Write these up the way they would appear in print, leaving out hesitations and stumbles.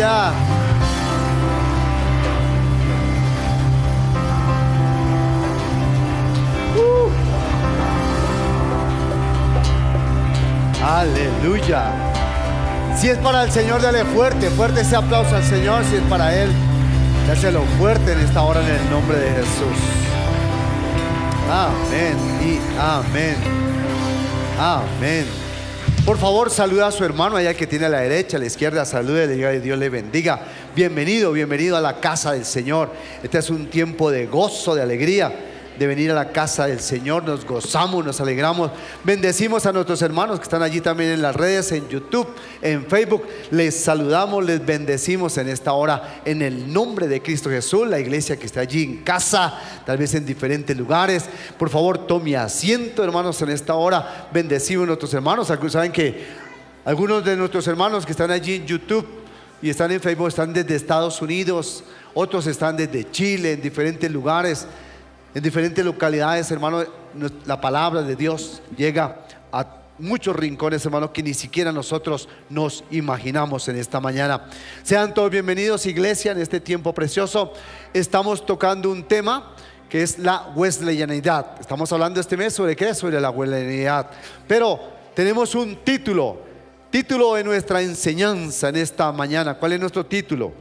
Aleluya. Aleluya. Si es para el Señor, dale fuerte, fuerte ese aplauso al Señor. Si es para Él, dáselo fuerte en esta hora en el nombre de Jesús. Amén y amén. Amén. Por favor, saluda a su hermano allá que tiene a la derecha, a la izquierda. Salude, le diga que Dios le bendiga. Bienvenido, bienvenido a la casa del Señor. Este es un tiempo de gozo, de alegría, de venir a la casa del Señor. Nos gozamos, nos alegramos. Bendecimos a nuestros hermanos que están allí también en las redes, en YouTube, en Facebook. Les saludamos, les bendecimos en esta hora en el nombre de Cristo Jesús. La iglesia que está allí en casa, tal vez en diferentes lugares, por favor tome asiento, hermanos, en esta hora. Bendecimos a nuestros hermanos. Algunos saben que algunos de nuestros hermanos que están allí en YouTube y están en Facebook están desde Estados Unidos, otros están desde Chile, en diferentes lugares, en diferentes localidades, hermano. La palabra de Dios llega a muchos rincones, hermano, que ni siquiera nosotros nos imaginamos en esta mañana. Sean todos bienvenidos, iglesia, en este tiempo precioso. Estamos tocando un tema que es la wesleyanidad. Estamos hablando este mes sobre ¿qué? Sobre la wesleyanidad. Pero tenemos un título de nuestra enseñanza en esta mañana. ¿Cuál es nuestro título?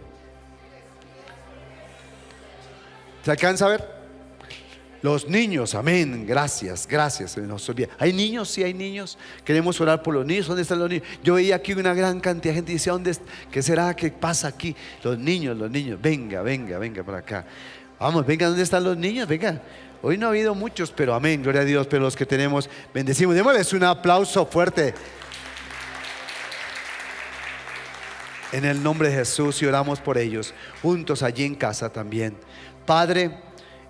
¿Se alcanza a ver? Los niños, amén, gracias, gracias. ¿Hay niños? Sí, hay niños. Queremos orar por los niños. ¿Dónde están los niños? Yo veía aquí una gran cantidad de gente y decía, ¿qué será que pasa aquí? Los niños, venga por acá. Vamos, venga, ¿dónde están los niños? Venga. Hoy no ha habido muchos, pero amén, gloria a Dios. Pero los que tenemos, bendecimos. Démosles un aplauso fuerte en el nombre de Jesús y oramos por ellos, juntos allí en casa también. Padre,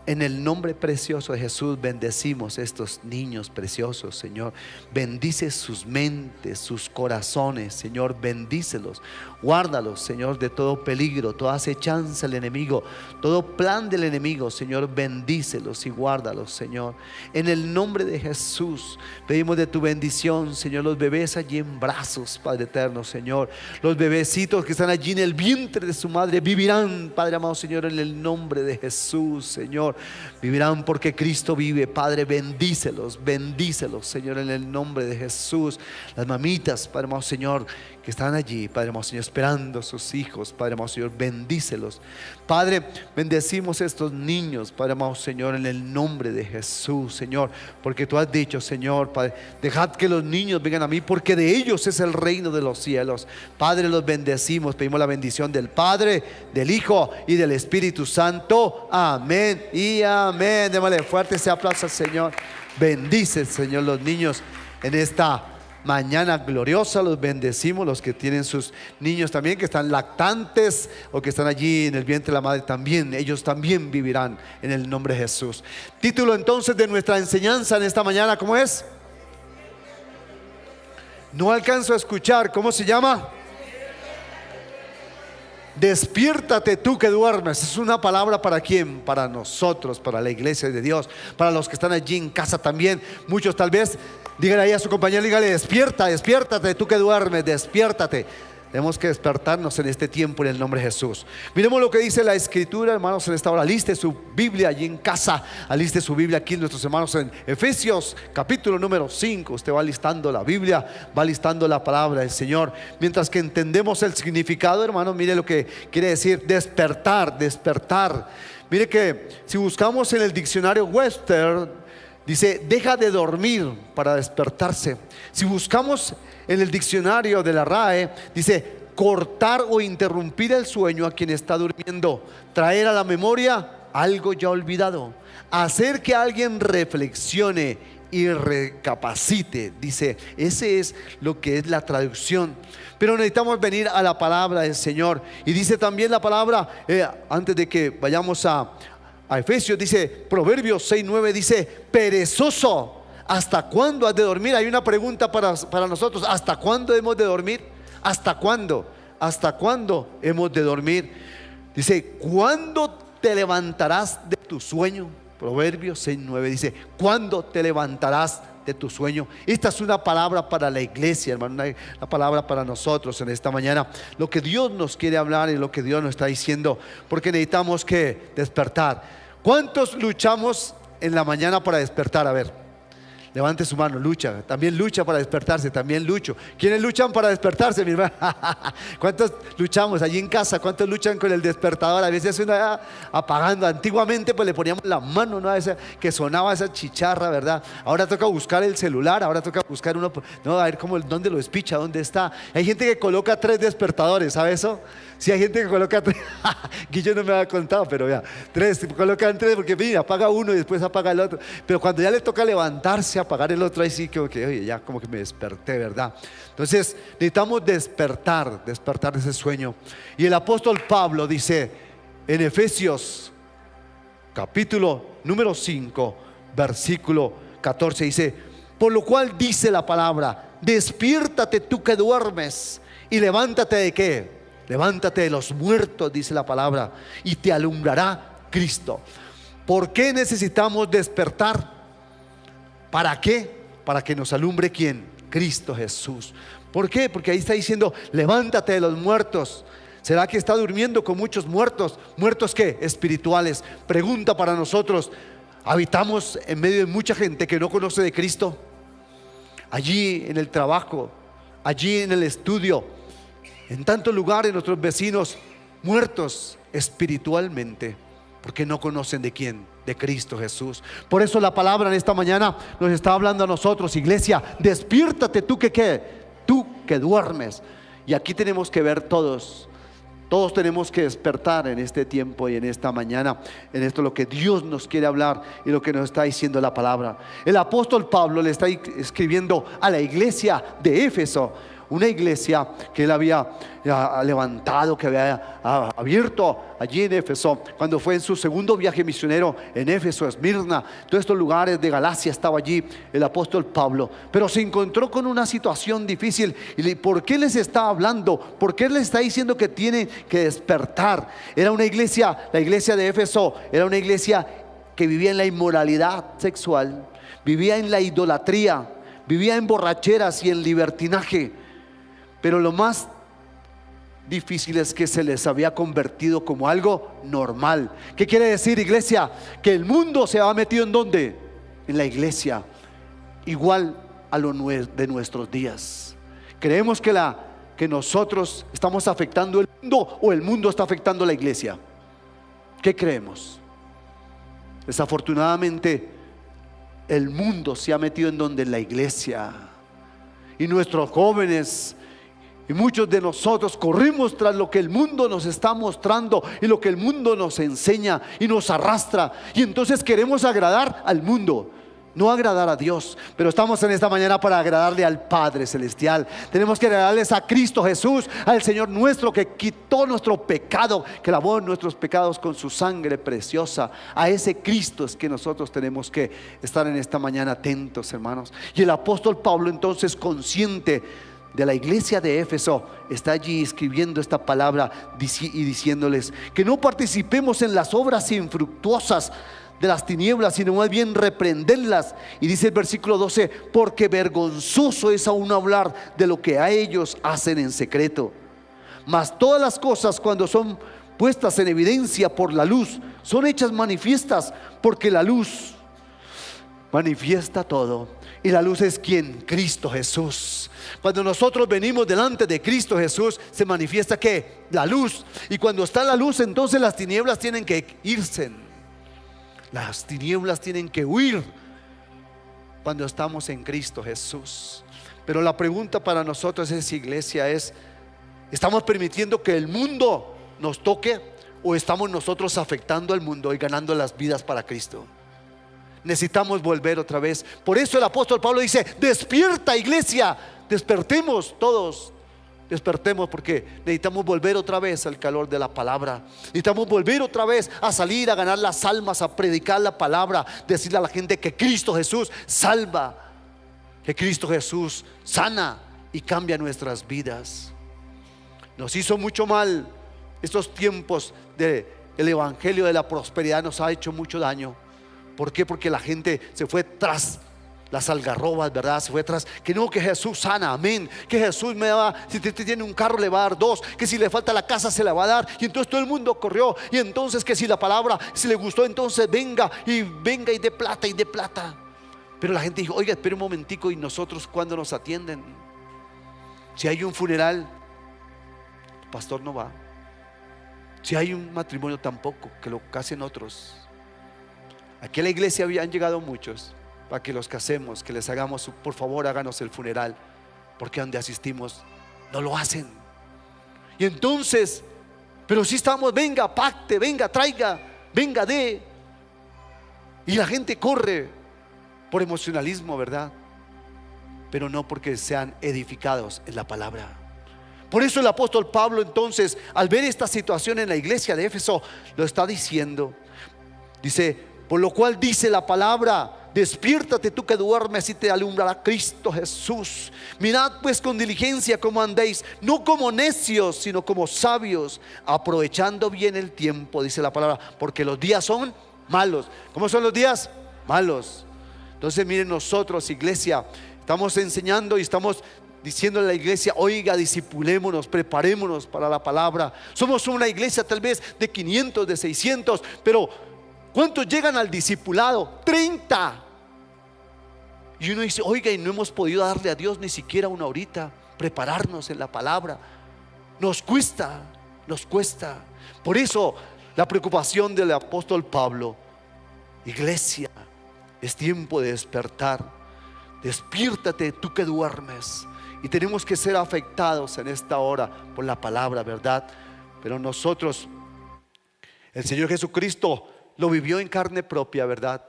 en el nombre precioso de Jesús bendecimos estos niños preciosos, Señor. Bendice sus mentes, sus corazones, Señor, bendícelos. Guárdalos, Señor, de todo peligro, toda acechanza del enemigo, todo plan del enemigo, Señor, bendícelos y guárdalos, Señor. En el nombre de Jesús pedimos de tu bendición, Señor. Los bebés allí en brazos, Padre eterno, Señor. Los bebecitos que están allí en el vientre de su madre vivirán, Padre amado, Señor, en el nombre de Jesús, Señor. Vivirán porque Cristo vive, Padre. Bendícelos, Señor, en el nombre de Jesús. Las mamitas, Padre amado, Señor, que están allí, Padre amado, Señor, esperando a sus hijos, Padre amado, Señor, bendícelos. Padre, bendecimos a estos niños, Padre amado, Señor, en el nombre de Jesús, Señor, porque tú has dicho, Señor, Padre, dejad que los niños vengan a mí, porque de ellos es el reino de los cielos. Padre, los bendecimos, pedimos la bendición del Padre, del Hijo y del Espíritu Santo. Amén y amén. Démosle fuerte ese aplauso al Señor. Bendice, Señor, los niños en esta mañana gloriosa. Los bendecimos, los que tienen sus niños también, que están lactantes o que están allí en el vientre de la madre también. Ellos también vivirán en el nombre de Jesús. Título entonces de nuestra enseñanza en esta mañana, ¿cómo es? No alcanzo a escuchar, ¿cómo se llama? Despiértate tú que duermes. Es una palabra para quién, para nosotros, para la iglesia de Dios, para los que están allí en casa también. Muchos tal vez díganle ahí a su compañero, dígale, despiértate tú que duermes, despiértate. Tenemos que despertarnos en este tiempo en el nombre de Jesús. Miremos lo que dice la Escritura, hermanos, en esta hora. Aliste su Biblia allí en casa, aliste su Biblia aquí, nuestros hermanos, en Efesios capítulo número 5. Usted va listando la Biblia, va listando la palabra del Señor. Mientras que entendemos el significado, hermanos, mire lo que quiere decir despertar. Mire que si buscamos en el diccionario Webster, dice, deja de dormir para despertarse. Si buscamos en el diccionario de la RAE, dice, cortar o interrumpir el sueño a quien está durmiendo, traer a la memoria algo ya olvidado, hacer que alguien reflexione y recapacite. Dice, ese es lo que es la traducción. Pero necesitamos venir a la palabra del Señor. Y dice también la palabra, antes de que vayamos a Efesios, dice, Proverbios 6:9, dice, perezoso, ¿hasta cuándo has de dormir? Hay una pregunta para nosotros. ¿Hasta cuándo hemos de dormir? ¿Hasta cuándo? ¿Hasta cuándo hemos de dormir? Dice, ¿cuándo te levantarás de tu sueño? Proverbios 6:9 dice, ¿cuándo te levantarás de tu sueño. Esta es una palabra para la iglesia, hermano, una palabra para nosotros en esta mañana. Lo que Dios nos quiere hablar y lo que Dios nos está diciendo, porque necesitamos que despertar. ¿Cuántos luchamos en la mañana para despertar? A ver, levante su mano. Lucha, también lucha para despertarse, también lucho. ¿Quiénes luchan para despertarse, mi hermano? ¿Cuántos luchamos allí en casa? ¿Cuántos luchan con el despertador? A veces uno va apagando. Antiguamente pues le poníamos la mano, ¿no? Esa, que sonaba esa chicharra, ¿verdad? Ahora toca buscar el celular, ahora toca buscar uno, no, a ver cómo, dónde lo despicha, dónde está. Hay gente que coloca 3 despertadores, ¿sabe eso? Sí, hay gente que coloca 3. Guillo no me había contado, pero vea, 3, colocan 3 porque mira, apaga uno y después apaga el otro. Pero cuando ya le toca levantarse, apagar el otro, ahí sí como que, oye, ya como que me desperté, ¿verdad? Entonces necesitamos despertar de ese sueño. Y el apóstol Pablo dice en Efesios capítulo número 5 versículo 14, dice: por lo cual dice la palabra, despiértate tú que duermes y levántate ¿de qué? Levántate de los muertos, dice la palabra, y te alumbrará Cristo. ¿Por qué necesitamos despertar? ¿Para qué? Para que nos alumbre ¿quién? Cristo Jesús. ¿Por qué? Porque ahí está diciendo, levántate de los muertos. ¿Será que está durmiendo con muchos muertos? ¿Muertos qué? Espirituales. Pregunta para nosotros: ¿habitamos en medio de mucha gente que no conoce de Cristo? Allí en el trabajo, allí en el estudio, en tantos lugares, nuestros vecinos muertos espiritualmente, porque no conocen de quién, de Cristo Jesús. Por eso la palabra en esta mañana nos está hablando a nosotros, iglesia: despiértate tú que ¿qué? Tú que duermes. Y aquí tenemos que ver todos tenemos que despertar en este tiempo y en esta mañana, en esto lo que Dios nos quiere hablar y lo que nos está diciendo la palabra. El apóstol Pablo le está escribiendo a la iglesia de Éfeso, una iglesia que él había levantado, que había abierto allí en Éfeso, cuando fue en su segundo viaje misionero en Éfeso, Esmirna, todos estos lugares de Galacia, estaba allí el apóstol Pablo, pero se encontró con una situación difícil. ¿Y por qué les está hablando? ¿Por qué les está diciendo que tienen que despertar? Era una iglesia, la iglesia de Éfeso era una iglesia que vivía en la inmoralidad sexual, vivía en la idolatría, vivía en borracheras y en libertinaje. Pero lo más difícil es que se les había convertido como algo normal. ¿Qué quiere decir, iglesia? Que el mundo se ha metido ¿en dónde? En la iglesia, igual a lo de nuestros días. Creemos que nosotros estamos afectando el mundo, o el mundo está afectando a la iglesia. ¿Qué creemos? Desafortunadamente el mundo se ha metido en donde, en la iglesia. Y nuestros jóvenes y muchos de nosotros corrimos tras lo que el mundo nos está mostrando y lo que el mundo nos enseña y nos arrastra. Y entonces queremos agradar al mundo, no agradar a Dios. Pero estamos en esta mañana para agradarle al Padre Celestial. Tenemos que agradarles a Cristo Jesús, al Señor nuestro, que quitó nuestro pecado, que lavó nuestros pecados con su sangre preciosa. A ese Cristo es que nosotros tenemos que estar en esta mañana atentos, hermanos. Y el apóstol Pablo, entonces, consciente de la iglesia de Éfeso, está allí escribiendo esta palabra y diciéndoles que no participemos en las obras infructuosas de las tinieblas, sino más bien reprenderlas. Y dice el versículo 12: porque vergonzoso es aún hablar de lo que a ellos hacen en secreto. Mas todas las cosas, cuando son puestas en evidencia por la luz, son hechas manifiestas, porque la luz manifiesta todo. Y la luz es ¿quién? Cristo Jesús. Cuando nosotros venimos delante de Cristo Jesús, se manifiesta ¿qué? La luz. Y cuando está la luz, entonces las tinieblas tienen que irse. Las tinieblas tienen que huir cuando estamos en Cristo Jesús. Pero la pregunta para nosotros es, iglesia, es: ¿estamos permitiendo que el mundo nos toque, o estamos nosotros afectando al mundo y ganando las vidas para Cristo? Necesitamos volver otra vez. Por eso el apóstol Pablo dice: despierta, iglesia, despertemos todos. Despertemos, porque necesitamos volver otra vez al calor de la palabra. Necesitamos volver otra vez a salir a ganar las almas, a predicar la palabra, decirle a la gente que Cristo Jesús salva, que Cristo Jesús sana y cambia nuestras vidas. Nos hizo mucho mal estos tiempos del evangelio de la prosperidad, nos ha hecho mucho daño. ¿Por qué? Porque la gente se fue tras las algarrobas, ¿verdad? Se fue atrás. Que no, que Jesús sana, amén. Que Jesús me va, si te tiene un carro le va a dar dos. Que si le falta la casa se la va a dar. Y entonces todo el mundo corrió. Y entonces que si la palabra, si le gustó, entonces venga y de plata y de plata. Pero la gente dijo, oiga, espere un momentico. ¿Y nosotros cuándo nos atienden? Si hay un funeral, el pastor no va. Si hay un matrimonio tampoco, que lo casen otros. Aquí a la iglesia habían llegado muchos para que los casemos, que les hagamos, por favor háganos el funeral, porque donde asistimos no lo hacen. Y entonces, pero si estamos, venga, pacte, venga, traiga, venga, dé. Y la gente corre por emocionalismo, ¿verdad? Pero no porque sean edificados en la palabra. Por eso el apóstol Pablo entonces, al ver esta situación en la iglesia de Éfeso, lo está diciendo. Dice, por lo cual dice la palabra: despiértate tú que duermes y te alumbrará Cristo Jesús. Mirad pues con diligencia cómo andéis, no como necios, sino como sabios, aprovechando bien el tiempo, dice la palabra, porque los días son malos. ¿Cómo son los días? Malos. Entonces miren, nosotros, iglesia, estamos enseñando y estamos diciéndole a la iglesia: oiga, discipulémonos, preparémonos para la palabra. Somos una iglesia tal vez de 500, de 600, pero ¿cuántos llegan al discipulado? 30. Y uno dice, oiga, y no hemos podido darle a Dios ni siquiera una horita, prepararnos en la palabra. Nos cuesta, nos cuesta. Por eso la preocupación del apóstol Pablo: iglesia, es tiempo de despertar. Despiértate tú que duermes. Y tenemos que ser afectados en esta hora por la palabra, ¿verdad? Pero nosotros, el Señor Jesucristo lo vivió en carne propia, ¿verdad?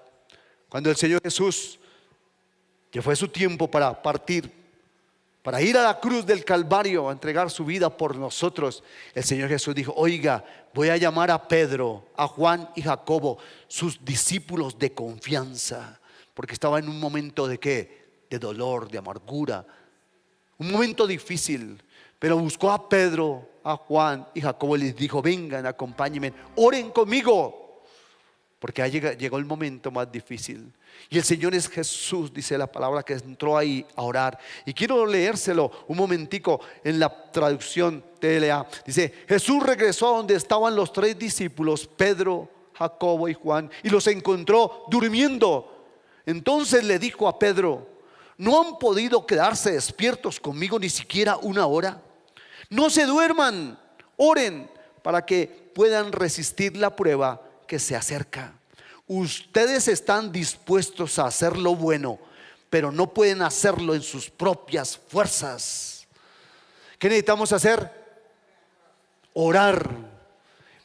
Cuando el Señor Jesús, que fue su tiempo para partir, para ir a la cruz del Calvario a entregar su vida por nosotros, el Señor Jesús dijo: oiga, voy a llamar a Pedro, a Juan y Jacobo, sus discípulos de confianza, porque estaba en un momento de ¿qué? De dolor, de amargura, un momento difícil. Pero buscó a Pedro, a Juan y Jacobo y les dijo: vengan, acompáñenme, oren conmigo, porque llegó el momento más difícil. Y el Señor es Jesús, dice la palabra, que entró ahí a orar. Y quiero leérselo un momentico en la traducción TLA. Dice: Jesús regresó a donde estaban los 3 discípulos, Pedro, Jacobo y Juan, y los encontró durmiendo. Entonces le dijo a Pedro: ¿no han podido quedarse despiertos conmigo ni siquiera una hora? No se duerman, oren para que puedan resistir la prueba que se acerca. Ustedes están dispuestos a hacer lo bueno, pero no pueden hacerlo en sus propias fuerzas. ¿Qué necesitamos hacer? Orar.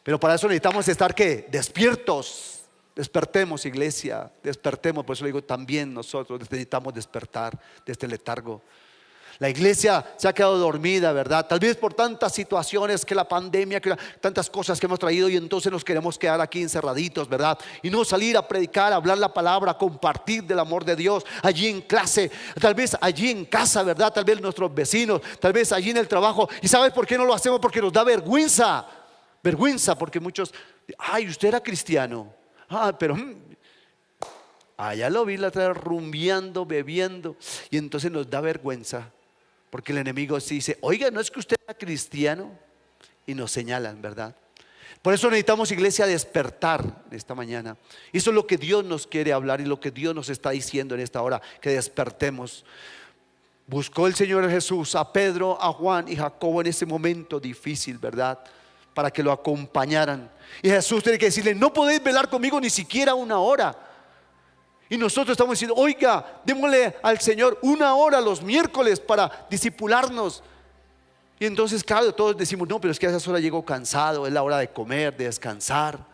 Pero para eso necesitamos estar ¿qué? Despiertos. Despertemos, iglesia, despertemos. Por eso le digo, también nosotros necesitamos despertar de este letargo. La iglesia se ha quedado dormida, ¿verdad? Tal vez por tantas situaciones, que la pandemia, que tantas cosas que hemos traído, y entonces nos queremos quedar aquí encerraditos, ¿verdad? Y no salir a predicar, a hablar la palabra, compartir del amor de Dios allí en clase, tal vez allí en casa, ¿verdad? Tal vez nuestros vecinos, tal vez allí en el trabajo. ¿Y sabes por qué no lo hacemos? Porque nos da vergüenza. Vergüenza, porque muchos: ay, usted era cristiano. Pero allá lo vi la otra vez rumbeando, bebiendo. Y entonces nos da vergüenza, porque el enemigo sí dice: oiga, ¿no es que usted era cristiano? Y nos señalan, ¿verdad? Por eso necesitamos, iglesia, despertar esta mañana. Eso es lo que Dios nos quiere hablar y lo que Dios nos está diciendo en esta hora, que despertemos. Buscó el Señor Jesús a Pedro, a Juan y Jacobo en ese momento difícil, ¿verdad? Para que lo acompañaran. Y Jesús tiene que decirle: no podéis velar conmigo ni siquiera una hora. Y nosotros estamos diciendo: oiga, démosle al Señor una hora los miércoles para discipularnos. Y entonces, claro, todos decimos: no, pero es que a esa hora llego cansado, es la hora de comer, de descansar,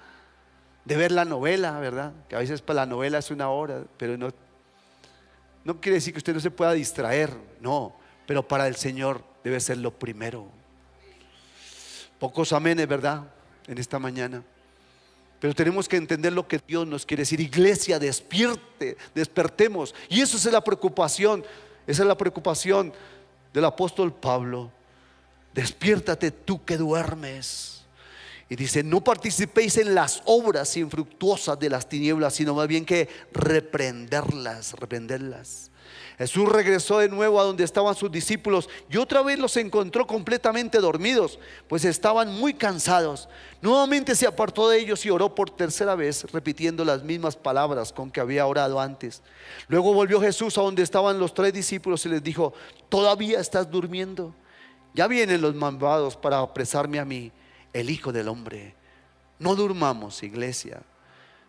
de ver la novela, ¿verdad? Que a veces para la novela es una hora, pero no quiere decir que usted no se pueda distraer, no, pero para el Señor debe ser lo primero. Pocos amenes, ¿verdad? En esta mañana. Pero tenemos que entender lo que Dios nos quiere decir. Iglesia, despierte, despertemos. Y eso es la preocupación. Esa es la preocupación del apóstol Pablo. Despiértate tú que duermes. Y dice: no participéis en las obras infructuosas de las tinieblas, sino más bien que reprenderlas. Jesús regresó de nuevo a donde estaban sus discípulos y otra vez los encontró completamente dormidos, pues estaban muy cansados. Nuevamente se apartó de ellos y oró por tercera vez, repitiendo las mismas palabras con que había orado antes. Luego volvió Jesús a donde estaban los 3 discípulos y les dijo: ¿todavía estás durmiendo? Ya vienen los malvados para apresarme a mí, el Hijo del Hombre. No durmamos, iglesia.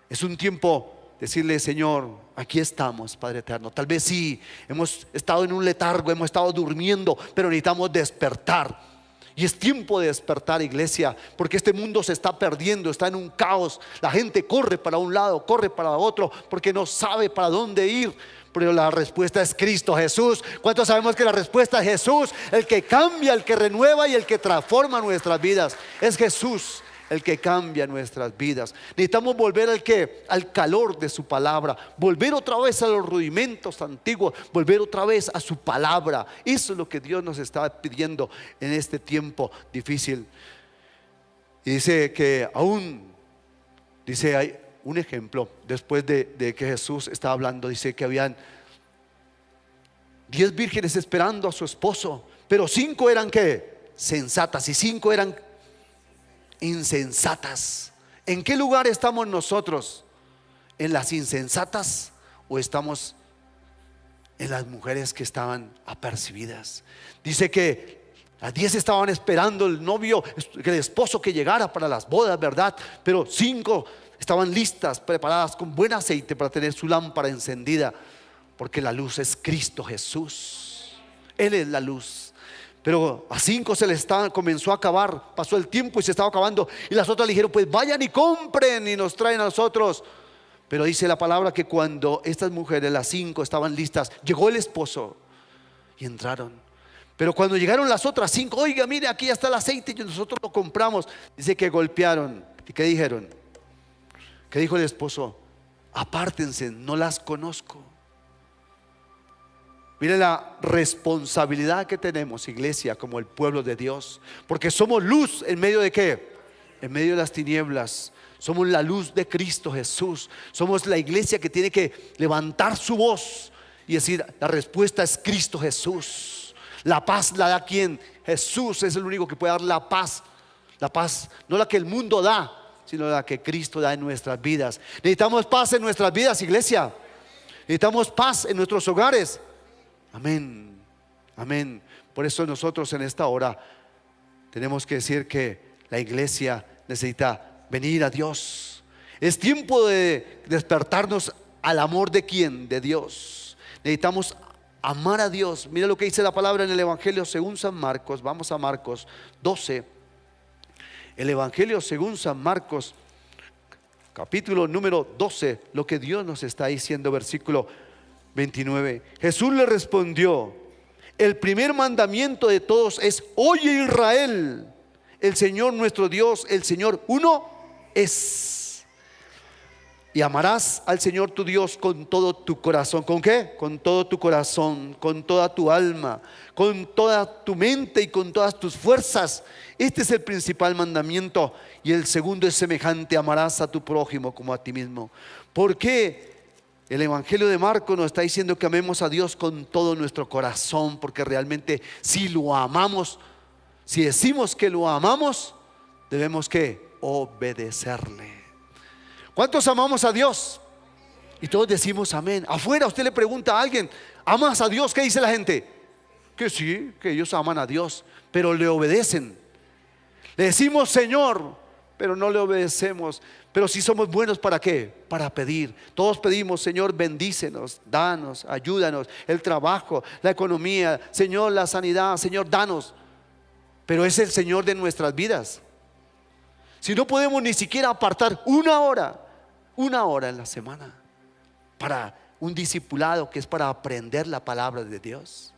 Es un tiempo decirle: Señor, aquí estamos, Padre eterno. Tal vez sí, hemos estado en un letargo, hemos estado durmiendo, pero necesitamos despertar. Y es tiempo de despertar, iglesia, porque este mundo se está perdiendo, está en un caos. La gente corre para un lado, corre para otro, porque no sabe para dónde ir. Pero la respuesta es Cristo Jesús. ¿Cuántos sabemos que la respuesta es Jesús? El que cambia, el que renueva y el que transforma nuestras vidas. Es Jesús el que cambia nuestras vidas. Necesitamos volver al calor de su palabra, volver otra vez a los rudimentos antiguos, volver otra vez a su palabra. Eso es lo que Dios nos está pidiendo en este tiempo difícil. Y dice que hay un ejemplo después de que Jesús estaba hablando. Dice que habían 10 vírgenes esperando a su esposo, pero 5 eran ¿qué? Sensatas, y 5 eran insensatas. ¿En qué lugar estamos nosotros? ¿En las insensatas o estamos en las mujeres que estaban apercibidas? Dice que las 10 estaban esperando el novio, el esposo que llegara para las bodas, ¿verdad? Pero 5 estaban listas, preparadas con buen aceite para tener su lámpara encendida, porque la luz es Cristo Jesús. Él es la luz. Pero a 5 se les comenzó a acabar. Pasó el tiempo y se estaba acabando. Y las otras le dijeron: pues vayan y compren y nos traen a nosotros. Pero dice la palabra que cuando estas mujeres, las 5, estaban listas, llegó el esposo y entraron. Pero cuando llegaron las otras 5, oiga, mire, aquí ya está el aceite y nosotros lo compramos. Dice que golpearon. ¿Y qué dijeron? ¿Qué dijo el esposo? Apártense, no las conozco. Mire la responsabilidad que tenemos, iglesia, como el pueblo de Dios, porque somos luz en medio de ¿qué? En medio de las tinieblas. Somos la luz de Cristo Jesús. Somos la iglesia que tiene que levantar su voz y decir: la respuesta es Cristo Jesús. La paz la da ¿quién? Jesús es el único que puede dar la paz. La paz, no la que el mundo da, sino la que Cristo da en nuestras vidas. Necesitamos paz en nuestras vidas, iglesia. Necesitamos paz en nuestros hogares. Amén, amén. Por eso nosotros en esta hora tenemos que decir que la iglesia necesita venir a Dios. Es tiempo de despertarnos al amor de ¿quién? De Dios. Necesitamos amar a Dios. Mira lo que dice la palabra en el Evangelio según San Marcos. Vamos a Marcos 12. El Evangelio según San Marcos, capítulo número 12. Lo que Dios nos está diciendo, versículo 29. Jesús le respondió: el primer mandamiento de todos es: oye Israel, el Señor nuestro Dios, el Señor uno es. Y amarás al Señor tu Dios con todo tu corazón. ¿Con qué? Con todo tu corazón, con toda tu alma, con toda tu mente y con todas tus fuerzas. Este es el principal mandamiento. Y el segundo es semejante: amarás a tu prójimo como a ti mismo. ¿Por qué? El Evangelio de Marcos nos está diciendo que amemos a Dios con todo nuestro corazón, porque realmente si lo amamos, si decimos que lo amamos, debemos que obedecerle. ¿Cuántos amamos a Dios? Y todos decimos amén. Afuera usted le pregunta a alguien: ¿amas a Dios? ¿Qué dice la gente? Que sí, que ellos aman a Dios, pero le obedecen. Le decimos Señor, pero no le obedecemos. Pero si somos buenos, ¿para qué? Para pedir. Todos pedimos: Señor, bendícenos, danos, ayúdanos, el trabajo, la economía, Señor, la sanidad, Señor, danos. Pero es el Señor de nuestras vidas. Si no podemos ni siquiera apartar una hora en la semana para un discipulado que es para aprender la palabra de Dios.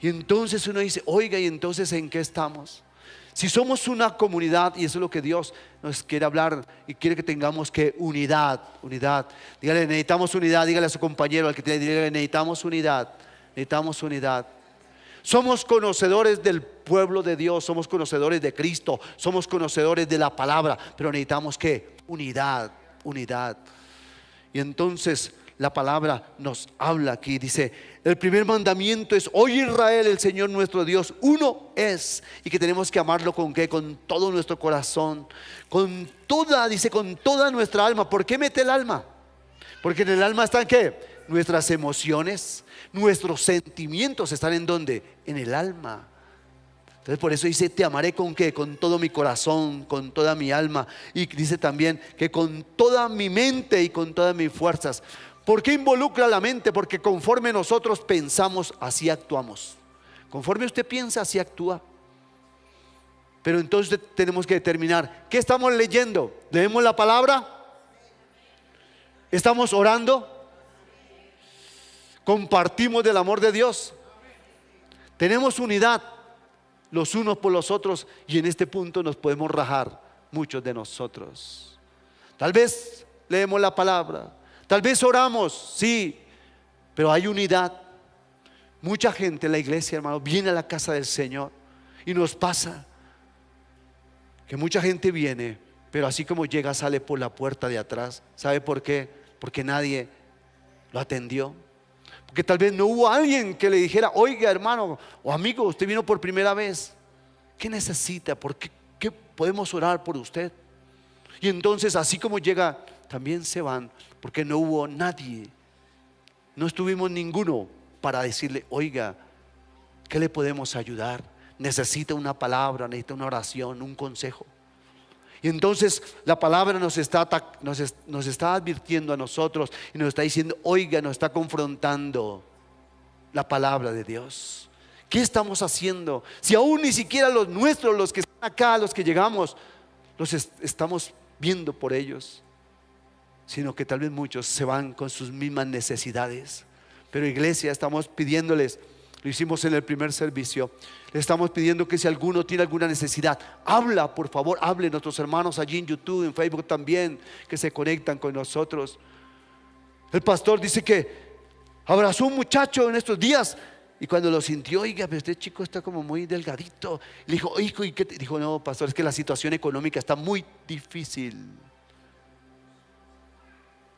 Y entonces uno dice: oiga, ¿y entonces en qué estamos? Si somos una comunidad, y eso es lo que Dios nos quiere hablar y quiere que tengamos que unidad. Dígale: necesitamos unidad. Dígale a su compañero, al que tiene, dígale: necesitamos unidad. Somos conocedores del pueblo de Dios, somos conocedores de Cristo, somos conocedores de la palabra, pero necesitamos ¿qué? Unidad, unidad. Y entonces la palabra nos habla aquí, dice, el primer mandamiento es: oye Israel, el Señor nuestro Dios uno es. Y que tenemos que amarlo con ¿qué? Con todo nuestro corazón, con toda, dice, con toda nuestra alma. ¿Por qué mete el alma? Porque en el alma están ¿qué? Nuestras emociones, nuestros sentimientos están ¿en dónde? En el alma. Entonces por eso dice: te amaré con ¿qué? Con todo mi corazón, con toda mi alma. Y dice también que con toda mi mente y con todas mis fuerzas. ¿Por qué involucra la mente? Porque conforme nosotros pensamos, así actuamos. Conforme usted piensa, así actúa. Pero entonces tenemos que determinar: ¿qué estamos leyendo? ¿Leemos la palabra? ¿Estamos orando? ¿Compartimos del amor de Dios? ¿Tenemos unidad los unos por los otros? Y en este punto nos podemos rajar muchos de nosotros. Tal vez leemos la palabra, tal vez oramos, sí, pero hay unidad. Mucha gente en la iglesia, hermano, viene a la casa del Señor y nos pasa que mucha gente viene, pero así como llega, sale por la puerta de atrás. ¿Sabe por qué? Porque nadie lo atendió. Porque tal vez no hubo alguien que le dijera: oiga, hermano o amigo, usted vino por primera vez, ¿qué necesita? ¿Por qué podemos orar por usted? Y entonces así como llega, también se van, porque no hubo nadie, no estuvimos ninguno para decirle: oiga, ¿qué le podemos ayudar? Necesita una palabra, necesita una oración, un consejo. Y entonces la palabra nos está advirtiendo a nosotros y nos está diciendo: oiga, nos está confrontando la palabra de Dios. ¿Qué estamos haciendo? Si aún ni siquiera los nuestros, los que están acá, los que llegamos, los estamos viendo por ellos, sino que tal vez muchos se van con sus mismas necesidades. Pero iglesia, estamos pidiéndoles, lo hicimos en el primer servicio, le estamos pidiendo que si alguno tiene alguna necesidad, habla, por favor, hable. Nuestros hermanos allí en YouTube, en Facebook también, que se conectan con nosotros. El pastor dice que abrazó a un muchacho en estos días y cuando lo sintió: oiga, pero este chico está como muy delgadito. Le dijo: hijo, ¿y qué te? Dijo: no, pastor, es que la situación económica está muy difícil,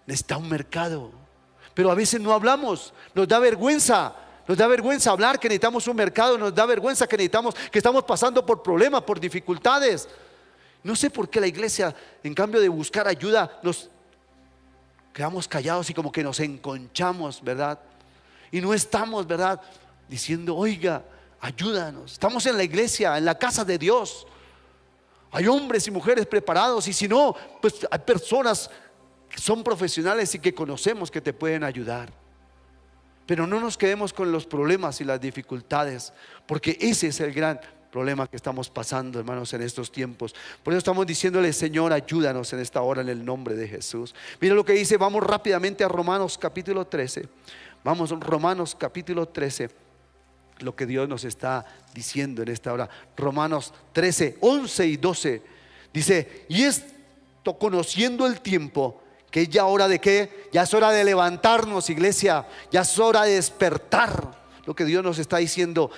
necesita un mercado. Pero a veces no hablamos, nos da vergüenza. Nos da vergüenza hablar que necesitamos un mercado. Nos da vergüenza que que estamos pasando por problemas, por dificultades. No sé por qué la iglesia, en cambio de buscar ayuda, nos quedamos callados y como que nos enconchamos, ¿verdad? Y no estamos, ¿verdad?, diciendo: oiga, ayúdanos. Estamos en la iglesia, en la casa de Dios. Hay hombres y mujeres preparados, y si no, pues hay personas que son profesionales y que conocemos que te pueden ayudar. Pero no nos quedemos con los problemas y las dificultades, porque ese es el gran problema que estamos pasando, hermanos, en estos tiempos. Por eso estamos diciéndole: Señor, ayúdanos en esta hora en el nombre de Jesús. Mira lo que dice. Vamos rápidamente a Romanos capítulo 13. Vamos a Romanos capítulo 13. Lo que Dios nos está diciendo en esta hora. Romanos 13, 11 y 12. Dice: y esto, conociendo el tiempo, que es ya hora de ¿qué? Ya es hora de levantarnos, iglesia. Ya es hora de despertar. Lo que Dios nos está diciendo: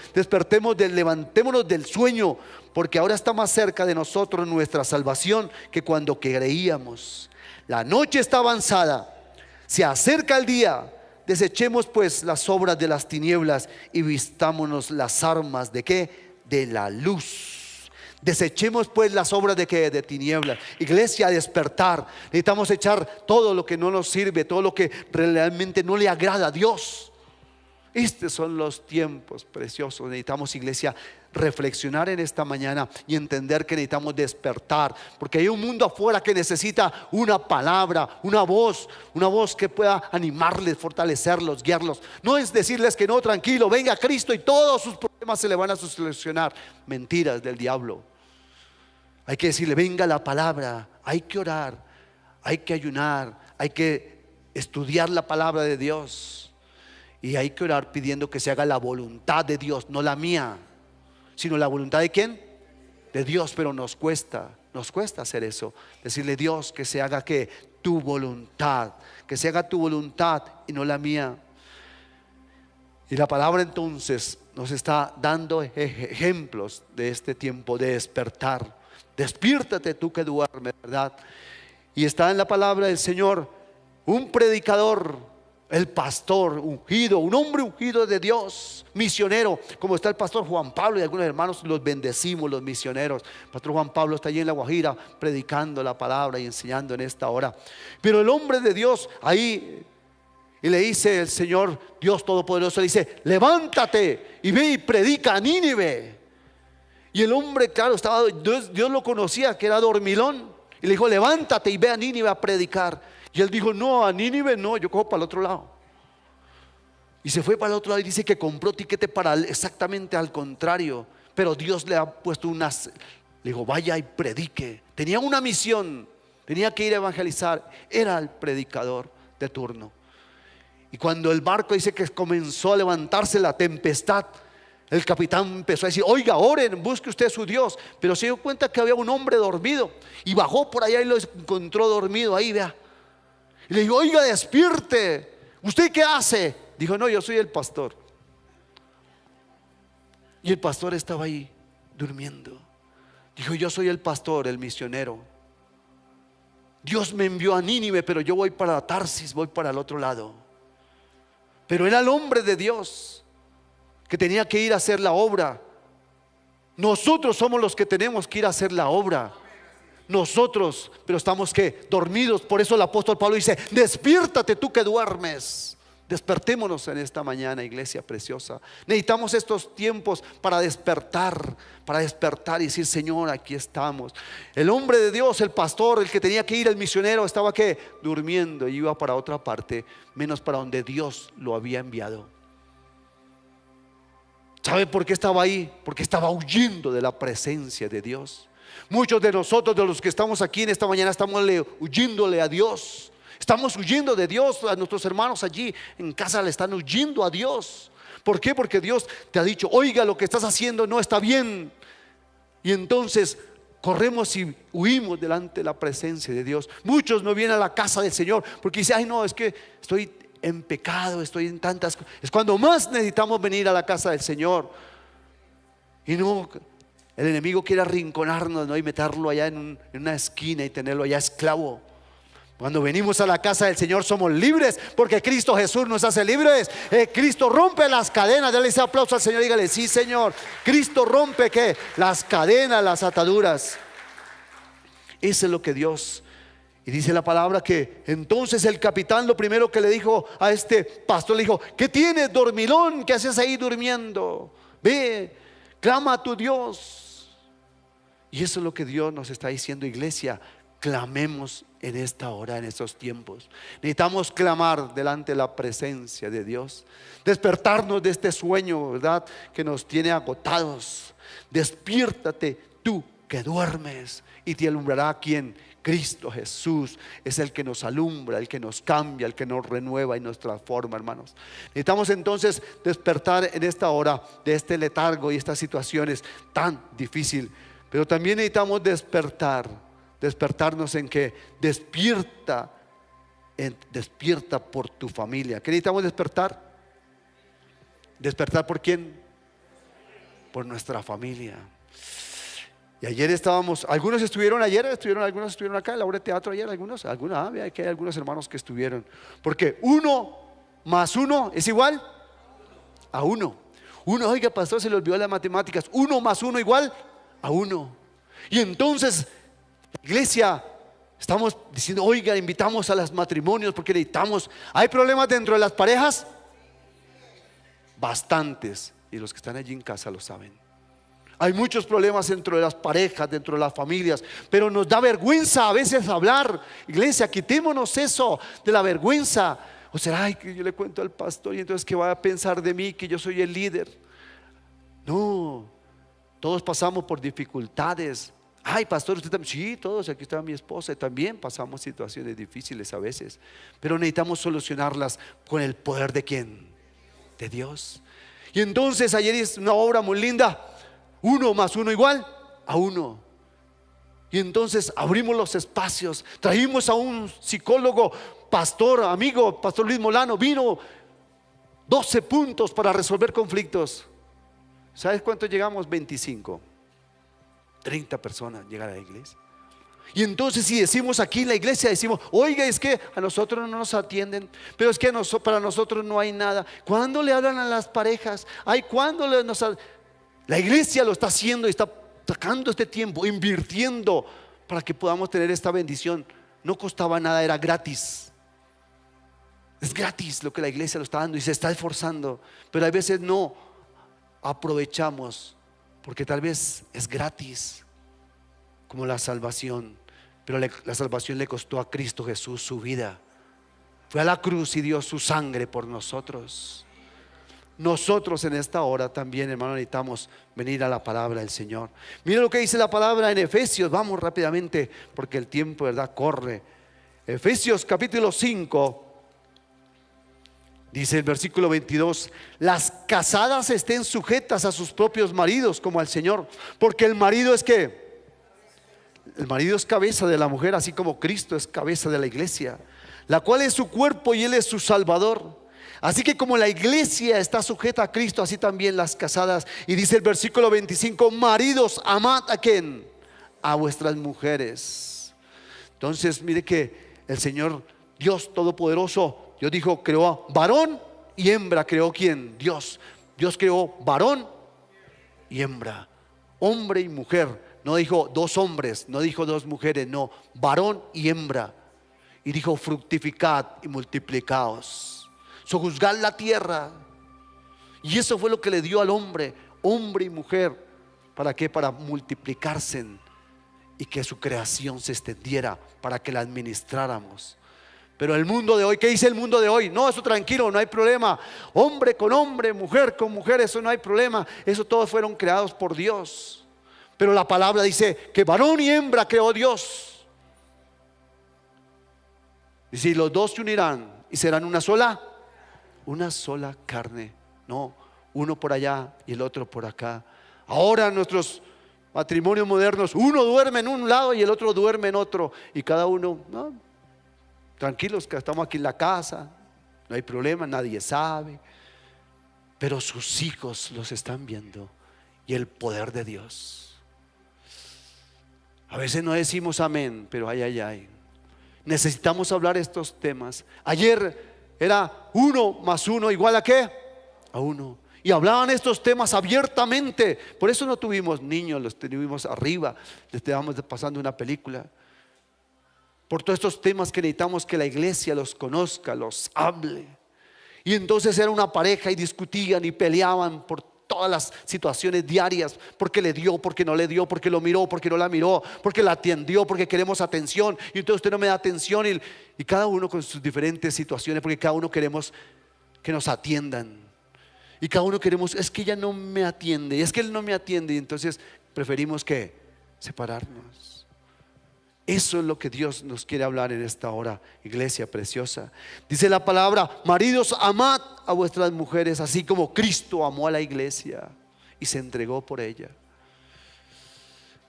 levantémonos del sueño, porque ahora está más cerca de nosotros nuestra salvación que cuando creíamos. La noche está avanzada, se acerca el día. Desechemos pues las obras de las tinieblas y vistámonos las armas ¿de qué? De la luz. Desechemos pues las obras de ¿qué? De tinieblas. Iglesia, a despertar. Necesitamos echar todo lo que no nos sirve, todo lo que realmente no le agrada a Dios. Estos son los tiempos preciosos. Necesitamos, iglesia, reflexionar en esta mañana y entender que necesitamos despertar, porque hay un mundo afuera que necesita una palabra, una voz que pueda animarles, fortalecerlos, guiarlos. No es decirles que no, tranquilo, venga Cristo y todos sus problemas se le van a solucionar. Mentiras del diablo. Hay que decirle: venga la palabra. Hay que orar, hay que ayunar, hay que estudiar la palabra de Dios. Y hay que orar pidiendo que se haga la voluntad de Dios, no la mía, sino la voluntad de ¿quién? De Dios. Pero nos cuesta hacer eso. Decirle: Dios, que se haga ¿qué? Tu voluntad, que se haga tu voluntad y no la mía. Y la palabra entonces nos está dando ejemplos de este tiempo de despertar. Despiértate tú que duermes, ¿verdad? Y está en la palabra del Señor un predicador, el pastor ungido, un hombre ungido de Dios, misionero, como está el pastor Juan Pablo y algunos hermanos. Los bendecimos, los misioneros. El pastor Juan Pablo está allí en La Guajira predicando la palabra y enseñando en esta hora. Pero el hombre de Dios ahí, y le dice el Señor Dios Todopoderoso, le dice: levántate y ve y predica a Nínive. Y el hombre, claro, Dios lo conocía, que era dormilón, y le dijo: levántate y ve a Nínive a predicar. Y él dijo: no, a Nínive no, yo cojo para el otro lado. Y se fue para el otro lado y dice que compró tiquete para exactamente al contrario. Pero Dios le ha puesto le dijo: vaya y predique. Tenía una misión, tenía que ir a evangelizar. Era el predicador de turno. Y cuando el barco dice que comenzó a levantarse la tempestad, el capitán empezó a decir: oiga, oren, busque usted a su Dios. Pero se dio cuenta que había un hombre dormido, y bajó por allá y lo encontró dormido ahí, vea. Y le dijo: oiga, despierte, ¿usted qué hace? Dijo: no, yo soy el pastor. Y el pastor estaba ahí durmiendo. Dijo: yo soy el pastor, el misionero. Dios me envió a Nínive, pero yo voy para Tarsis, voy para el otro lado. Pero era el hombre de Dios que tenía que ir a hacer la obra. Nosotros somos los que tenemos que ir a hacer la obra. Nosotros, pero estamos ¿qué? Dormidos. Por eso el apóstol Pablo dice: despiértate tú que duermes. Despertémonos en esta mañana, iglesia preciosa. Necesitamos estos tiempos para despertar y decir: Señor, aquí estamos. El hombre de Dios, el pastor, el que tenía que ir, el misionero, estaba ¿qué? Durmiendo, y iba para otra parte, menos para donde Dios lo había enviado. ¿Sabe por qué estaba ahí? Porque estaba huyendo de la presencia de Dios. Muchos de nosotros, de los que estamos aquí en esta mañana, estamos huyéndole a Dios. Estamos huyendo de Dios. A nuestros hermanos allí en casa le están huyendo a Dios. ¿Por qué? Porque Dios te ha dicho: oiga, lo que estás haciendo no está bien. Y entonces corremos y huimos delante de la presencia de Dios. Muchos no vienen a la casa del Señor porque dicen: ay, no, es que estoy en pecado, estoy en tantas cosas. Es cuando más necesitamos venir a la casa del Señor. Y no, el enemigo quiere arrinconarnos, ¿no? Y meterlo allá en una esquina y tenerlo allá esclavo. Cuando venimos a la casa del Señor somos libres, porque Cristo Jesús nos hace libres. Cristo rompe las cadenas. Dale ese aplauso al Señor, dígale: sí, Señor. Cristo rompe ¿qué? Las cadenas, las ataduras. Eso es lo que Dios. Y dice la palabra que entonces el capitán lo primero que le dijo a este pastor, le dijo: ¿qué tienes, dormilón? ¿Qué haces ahí durmiendo? Ve, clama a tu Dios. Y eso es lo que Dios nos está diciendo, iglesia. Clamemos en esta hora, en estos tiempos. Necesitamos clamar delante de la presencia de Dios. Despertarnos de este sueño, ¿verdad?, que nos tiene agotados. Despiértate tú que duermes, y te alumbrará ¿quién? Cristo Jesús. Es el que nos alumbra, el que nos cambia, el que nos renueva y nos transforma, hermanos. Necesitamos entonces despertar en esta hora de este letargo y estas situaciones tan difíciles. Pero también necesitamos despertarnos en que despierta por tu familia. ¿Qué necesitamos despertar? ¿Despertar por quién? Por nuestra familia. Y ayer estábamos, algunos estuvieron algunos estuvieron acá en la obra de teatro ayer, vea que hay algunos hermanos que estuvieron. Porque 1 más 1 es igual a 1. Oiga, pastor, se le olvidó las matemáticas. 1 más 1 igual a 1. Y entonces, iglesia, estamos diciendo: oiga, invitamos a los matrimonios porque necesitamos. ¿Hay problemas dentro de las parejas? Bastantes. Y los que están allí en casa lo saben. Hay muchos problemas dentro de las parejas, dentro de las familias, pero nos da vergüenza a veces hablar. Iglesia, quitémonos eso de la vergüenza. O será: ay, que yo le cuento al pastor y entonces ¿qué va a pensar de mí? Que yo soy el líder. No, todos pasamos por dificultades. Ay, pastor, usted también. Sí, todos, aquí está mi esposa, también pasamos situaciones difíciles a veces, pero necesitamos solucionarlas con el poder de ¿quién? De Dios. Y entonces ayer es una obra muy linda: 1 más 1 igual a 1. Y entonces abrimos los espacios, trajimos a un psicólogo, pastor, amigo, pastor Luis Molano. Vino 12 puntos para resolver conflictos. ¿Sabes cuántos llegamos? 25, 30 personas llegan a la iglesia. Y entonces si decimos aquí en la iglesia, decimos, oiga, es que a nosotros no nos atienden, pero es que para nosotros no hay nada. ¿Cuándo le hablan a las parejas? Ay, ¿cuándo la iglesia lo está haciendo y está sacando este tiempo, invirtiendo para que podamos tener esta bendición? No costaba nada, era gratis. Es gratis lo que la iglesia lo está dando y se está esforzando, pero a veces no aprovechamos porque tal vez es gratis, como la salvación. Pero la salvación le costó a Cristo Jesús su vida. Fue a la cruz y dio su sangre por nosotros. Nosotros en esta hora también, hermano, necesitamos venir a la palabra del Señor. Mira lo que dice la palabra en Efesios. Vamos rápidamente porque el tiempo, ¿verdad?, corre. Efesios capítulo 5. Dice el versículo 22: las casadas estén sujetas a sus propios maridos como al Señor, porque el marido es ¿qué? El marido es cabeza de la mujer, así como Cristo es cabeza de la iglesia, la cual es su cuerpo y Él es su Salvador. Así que como la iglesia está sujeta a Cristo, así también las casadas. Y dice el versículo 25: maridos, amad ¿a quién? A vuestras mujeres. Entonces mire que el Señor Dios Todopoderoso, Dios dijo, creó varón y hembra. ¿Creó quién? Dios. Dios creó varón y hembra, hombre y mujer. No dijo dos hombres, no dijo dos mujeres, no, varón y hembra. Y dijo, fructificad y multiplicaos, sojuzgad la tierra. Y eso fue lo que le dio al hombre, hombre y mujer. ¿Para qué? Para multiplicarse y que su creación se extendiera, para que la administráramos. Pero el mundo de hoy, ¿qué dice el mundo de hoy? No, eso tranquilo, no hay problema. Hombre con hombre, mujer con mujer, eso no hay problema. Eso todos fueron creados por Dios. Pero la palabra dice que varón y hembra creó Dios. Dice, y los dos se unirán y serán una sola carne. No, uno por allá y el otro por acá. Ahora nuestros matrimonios modernos, uno duerme en un lado y el otro duerme en otro. Y cada uno, no, tranquilos que estamos aquí en la casa, no hay problema, nadie sabe. Pero sus hijos los están viendo y el poder de Dios. A veces no decimos amén, pero ay. Necesitamos hablar estos temas. Ayer era 1 más 1 igual ¿a qué? A 1. Y hablaban estos temas abiertamente. Por eso no tuvimos niños, los tuvimos arriba, les estábamos pasando una película. Por todos estos temas que necesitamos que la iglesia los conozca, los hable. Y entonces era una pareja y discutían y peleaban por todas las situaciones diarias, porque le dio, porque no le dio, porque lo miró, porque no la miró, porque la atendió, porque queremos atención y entonces usted no me da atención, y cada uno con sus diferentes situaciones, porque cada uno queremos que nos atiendan y cada uno queremos, es que ella no me atiende y es que él no me atiende, y entonces preferimos que separarnos. Eso es lo que Dios nos quiere hablar en esta hora, iglesia preciosa. Dice la palabra, maridos, amad a vuestras mujeres, así como Cristo amó a la iglesia y se entregó por ella.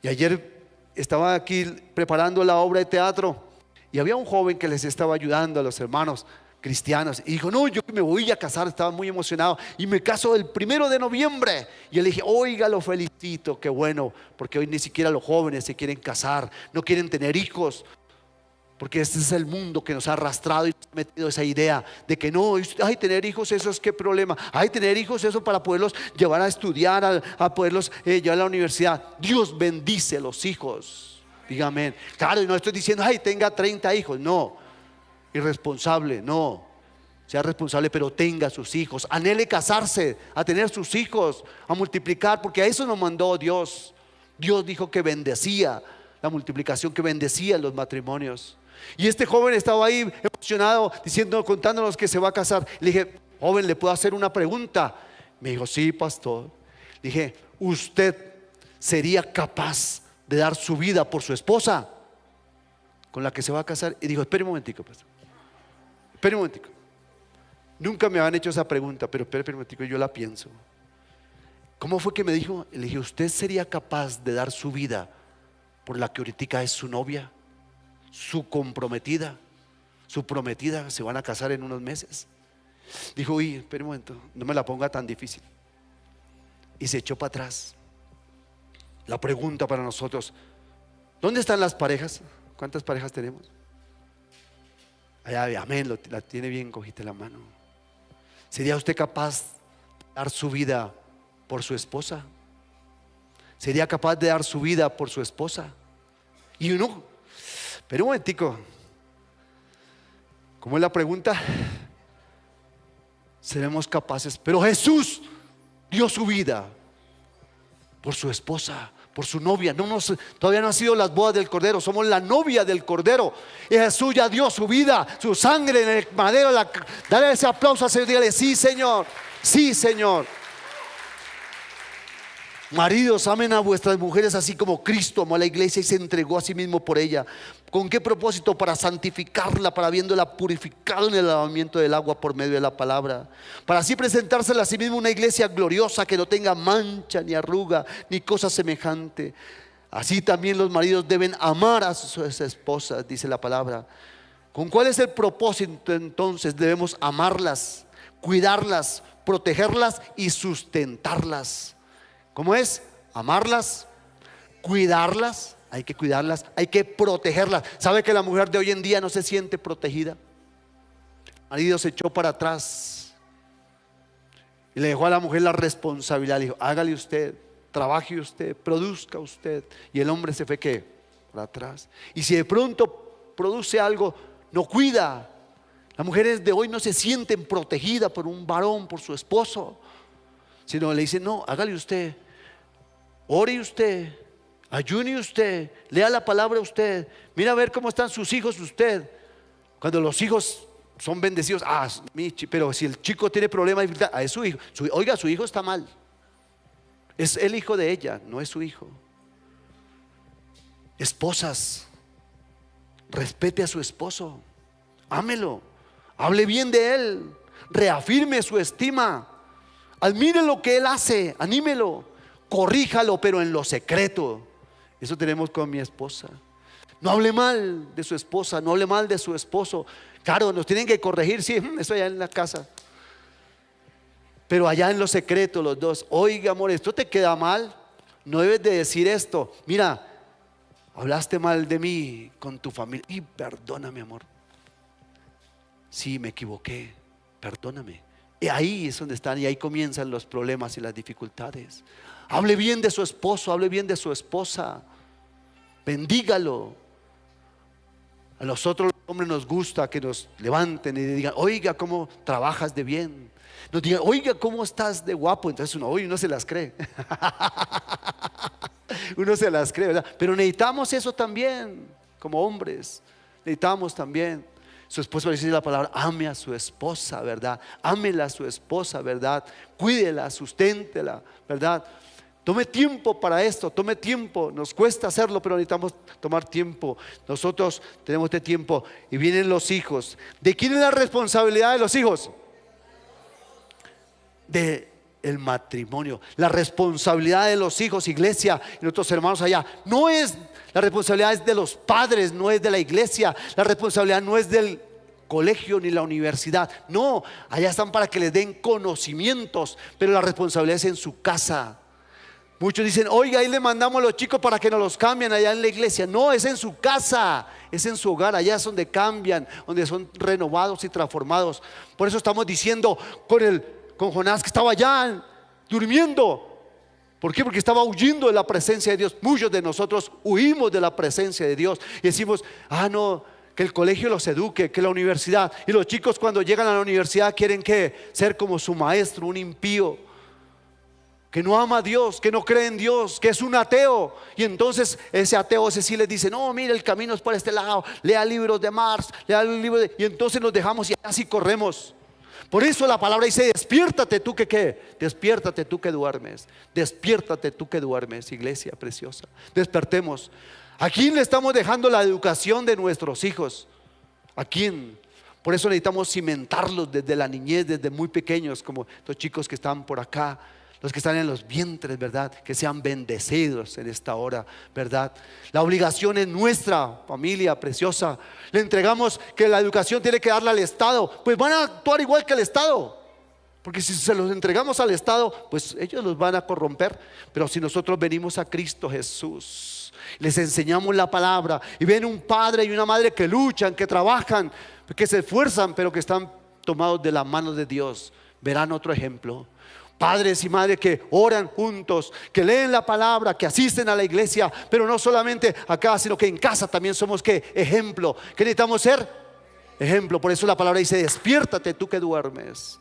Y ayer estaba aquí preparando la obra de teatro y había un joven que les estaba ayudando a los hermanos cristianos y dijo, no, yo me voy a casar. Estaba muy emocionado y me caso el 1 de noviembre. Y yo le dije, oiga, lo felicito, qué bueno, porque hoy ni siquiera los jóvenes se quieren casar, no quieren tener hijos, porque este es el mundo que nos ha arrastrado y nos ha metido esa idea de que no, ay, tener hijos, eso es qué problema, ay, tener hijos, eso para poderlos llevar a estudiar, a poderlos llevar a la universidad. Dios bendice los hijos, dígame. Claro, y no estoy diciendo, ay, tenga 30 hijos, no, irresponsable, no, sea responsable, pero tenga sus hijos, anhele casarse, a tener sus hijos, a multiplicar, porque a eso nos mandó Dios. Dios dijo que bendecía la multiplicación, que bendecía los matrimonios. Y este joven estaba ahí emocionado, diciendo, contándonos que se va a casar. Le dije, joven, ¿le puedo hacer una pregunta? Me dijo, sí, pastor. Le dije, ¿usted sería capaz de dar su vida por su esposa con la que se va a casar? Y dijo, espere un momentico, pastor, espere un momentico. Nunca me habían hecho esa pregunta, pero espere un momentico, yo la pienso. ¿Cómo fue que me dijo? Le dije, ¿usted sería capaz de dar su vida por la que ahorita es su novia, su comprometida, su prometida? Se van a casar en unos meses. Dijo, uy, espere un momento, no me la ponga tan difícil. y se echó para atrás. La pregunta para nosotros: ¿dónde están las parejas? ¿Cuántas parejas tenemos? Allá, amén, la tiene bien, cogiste la mano. ¿Sería usted capaz de dar su vida por su esposa? ¿Sería capaz de dar su vida por su esposa? Y uno, pero un momentico, ¿cómo es la pregunta? Seremos capaces, pero Jesús dio su vida por su esposa, por su novia. Todavía no han sido las bodas del Cordero, somos la novia del Cordero. Y Jesús ya dio su vida, su sangre en el madero. Dale ese aplauso a Señor, dígale: sí, Señor, sí, Señor. Maridos, amen a vuestras mujeres así como Cristo amó a la iglesia y se entregó a sí mismo por ella. ¿Con qué propósito? Para santificarla, para habiéndola purificado en el lavamiento del agua por medio de la palabra, para así presentársela a sí mismo una iglesia gloriosa, que no tenga mancha, ni arruga, ni cosa semejante. Así también los maridos deben amar a sus esposas, dice la palabra. ¿Con cuál es el propósito entonces? Debemos amarlas, cuidarlas, protegerlas y sustentarlas. ¿Cómo es? Amarlas, cuidarlas, hay que cuidarlas, hay que protegerlas. ¿Sabe que la mujer de hoy en día no se siente protegida? El marido se echó para atrás y le dejó a la mujer la responsabilidad. Le dijo: hágale usted, trabaje usted, produzca usted. Y el hombre se fue, ¿qué? Para atrás. Y si de pronto produce algo, no cuida. Las mujeres de hoy no se sienten protegidas por un varón, por su esposo, sino le dicen: no, hágale usted, ore usted, ayune usted, lea la palabra usted, mira a ver cómo están sus hijos usted. Cuando los hijos son bendecidos, pero si el chico tiene problemas, es su hijo. Oiga, su hijo está mal, es el hijo de ella, no es su hijo. Esposas, respete a su esposo, ámelo, hable bien de él, reafirme su estima, admire lo que él hace, anímelo, corríjalo, pero en lo secreto. Eso tenemos con mi esposa. No hable mal de su esposa, no hable mal de su esposo. Claro, nos tienen que corregir, sí, eso allá en la casa, pero allá en lo secreto los dos: oiga, amor, esto te queda mal, no debes de decir esto. Mira, hablaste mal de mí con tu familia, y perdóname, amor, sí, me equivoqué, perdóname. Y ahí es donde están, y ahí comienzan los problemas y las dificultades. Hable bien de su esposo, hable bien de su esposa, bendígalo. A nosotros los hombres nos gusta que nos levanten y digan: oiga, cómo trabajas de bien. Nos digan: oiga, cómo estás de guapo. Entonces uno se las cree. Uno se las cree, ¿verdad? Pero necesitamos eso también, como hombres. Necesitamos también. Su esposo, dice la palabra, ame a su esposa, ¿verdad? Ámela a su esposa, ¿verdad? Cuídela, susténtela, ¿verdad? Tome tiempo para esto, tome tiempo. Nos cuesta hacerlo, pero necesitamos tomar tiempo. Nosotros tenemos este tiempo. Y vienen los hijos. ¿De quién es la responsabilidad de los hijos? De el matrimonio. La responsabilidad de los hijos, iglesia, y nuestros hermanos allá, no es, la responsabilidad es de los padres, no es de la iglesia. La responsabilidad no es del colegio ni la universidad, no, allá están para que les den conocimientos, pero la responsabilidad es en su casa. Muchos dicen: oiga, ahí le mandamos a los chicos para que nos los cambien allá en la iglesia. No, es en su casa, es en su hogar. Allá es donde cambian, donde son renovados y transformados. Por eso estamos diciendo con Jonás, que estaba allá durmiendo. ¿Por qué? Porque estaba huyendo de la presencia de Dios. Muchos de nosotros huimos de la presencia de Dios y decimos: no, que el colegio los eduque, que la universidad. Y los chicos, cuando llegan a la universidad, quieren que ser como su maestro, un impío, que no ama a Dios, que no cree en Dios, que es un ateo. Y entonces ese ateo, ese sí les dice: no, mire, el camino es por este lado, lea libros de Marx, lea libros y entonces nos dejamos y así corremos. Por eso la palabra dice: despiértate tú que ¿qué? Despiértate tú que duermes. Despiértate tú que duermes, iglesia preciosa. Despertemos. ¿A quién le estamos dejando la educación de nuestros hijos? ¿A quién? Por eso necesitamos cimentarlos desde la niñez, desde muy pequeños, como estos chicos que están por acá, los que están en los vientres, ¿verdad? Que sean bendecidos en esta hora, ¿verdad? La obligación es nuestra, familia preciosa. Le entregamos que la educación tiene que darla al Estado. Pues van a actuar igual que el Estado, Porque si se los entregamos al Estado, pues ellos los van a corromper. Pero si nosotros venimos a Cristo Jesús, les enseñamos la palabra, y ven un padre y una madre que luchan, que trabajan, que se esfuerzan, pero que están tomados de la mano de Dios, verán otro ejemplo. Padres y madres que oran juntos, que leen la palabra, que asisten a la iglesia, pero no solamente acá, sino que en casa también somos ¿qué? Ejemplo. ¿Qué necesitamos ser? Ejemplo. Por eso la palabra dice: despiértate tú que duermes.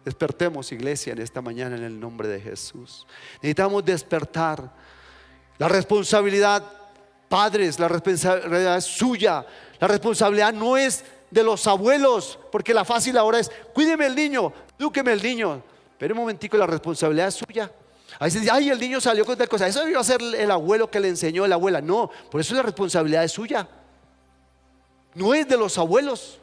Despertemos, iglesia, en esta mañana en el nombre de Jesús. Necesitamos despertar. La responsabilidad, padres, la responsabilidad es suya. La responsabilidad no es de los abuelos, porque la fácil ahora es: cuídeme el niño, edúqueme el niño. Pero un momentico, la responsabilidad es suya. A veces dice: ay, el niño salió con tal cosa, eso debió ser el abuelo que le enseñó, la abuela. No, por eso la responsabilidad es suya, no es de los abuelos.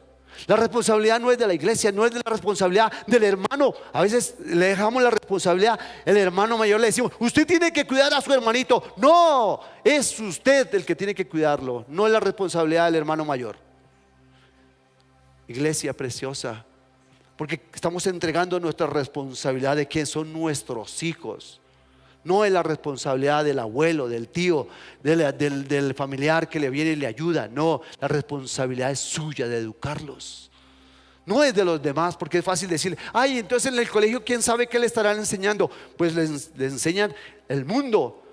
La responsabilidad no es de la iglesia, no es de la responsabilidad del hermano. A veces le dejamos la responsabilidad al hermano mayor, le decimos: usted tiene que cuidar a su hermanito. No, es usted el que tiene que cuidarlo, no es la responsabilidad del hermano mayor. Iglesia preciosa, porque estamos entregando nuestra responsabilidad de quién son nuestros hijos. No es la responsabilidad del abuelo, del tío, del familiar que le viene y le ayuda. No, la responsabilidad es suya de educarlos. No es de los demás, porque es fácil decirle: ay, entonces en el colegio quién sabe qué le estarán enseñando. Pues les enseñan el mundo.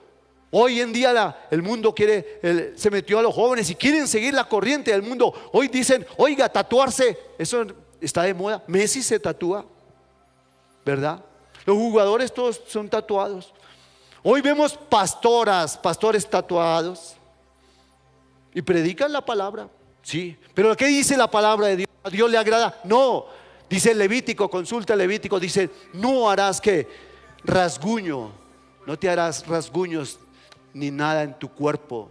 Hoy en día el mundo se metió a los jóvenes y quieren seguir la corriente del mundo. Hoy dicen: oiga, tatuarse, eso está de moda. Messi se tatúa, ¿verdad? Los jugadores todos son tatuados. Hoy vemos pastores tatuados y predican la palabra. Sí, pero ¿qué dice la palabra de Dios? ¿A Dios le agrada? No. Dice el Levítico, consulta el Levítico, dice: no harás que rasguño, no te harás rasguños ni nada en tu cuerpo.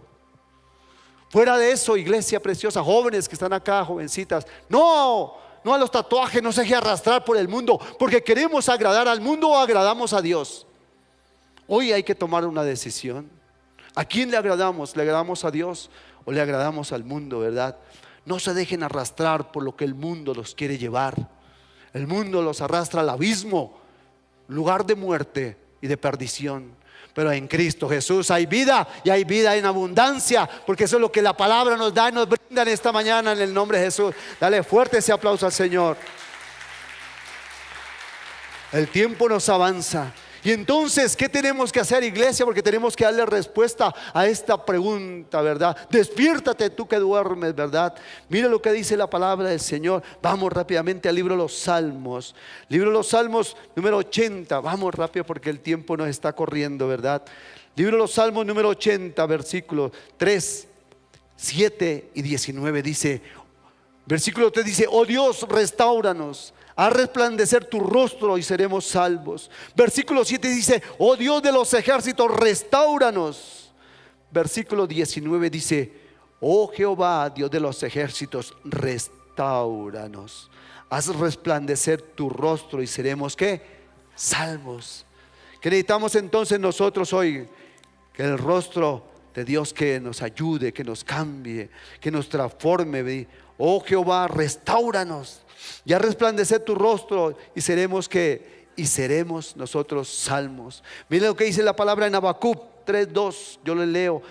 Fuera de eso, iglesia preciosa, jóvenes que están acá, jovencitas, no a los tatuajes, no se deje arrastrar por el mundo, porque queremos agradar al mundo o agradamos a Dios. Hoy hay que tomar una decisión. ¿A quién le agradamos? ¿Le agradamos a Dios o le agradamos al mundo, verdad? No se dejen arrastrar por lo que el mundo los quiere llevar. El mundo los arrastra al abismo, lugar de muerte y de perdición. Pero en Cristo Jesús hay vida, y hay vida en abundancia, porque eso es lo que la palabra nos da y nos brinda en esta mañana en el nombre de Jesús. Dale fuerte ese aplauso al Señor. El tiempo nos avanza. Y entonces, ¿qué tenemos que hacer, iglesia? Porque tenemos que darle respuesta a esta pregunta, ¿verdad? Despiértate tú que duermes, ¿verdad? Mira lo que dice la palabra del Señor. Vamos rápidamente al libro de los Salmos. Libro de los Salmos número 80. Vamos rápido porque el tiempo nos está corriendo, ¿verdad? Libro de los Salmos número 80, versículos 3, 7 y 19 dice. Versículo 3 dice: oh Dios, restáuranos. Haz resplandecer tu rostro y seremos salvos. Versículo 7 dice: oh Dios de los ejércitos, restáuranos. Versículo 19 dice: oh Jehová, Dios de los ejércitos, restáuranos. Haz resplandecer tu rostro y seremos ¿qué? Salvos. ¿Qué necesitamos entonces nosotros hoy? Que el rostro de Dios que nos ayude, que nos cambie, que nos transforme. Oh Jehová, restáuranos. Ya resplandecer tu rostro y seremos ¿qué? Y seremos nosotros salvos. Miren lo que dice la palabra en Habacuc 3:2. Yo le leo.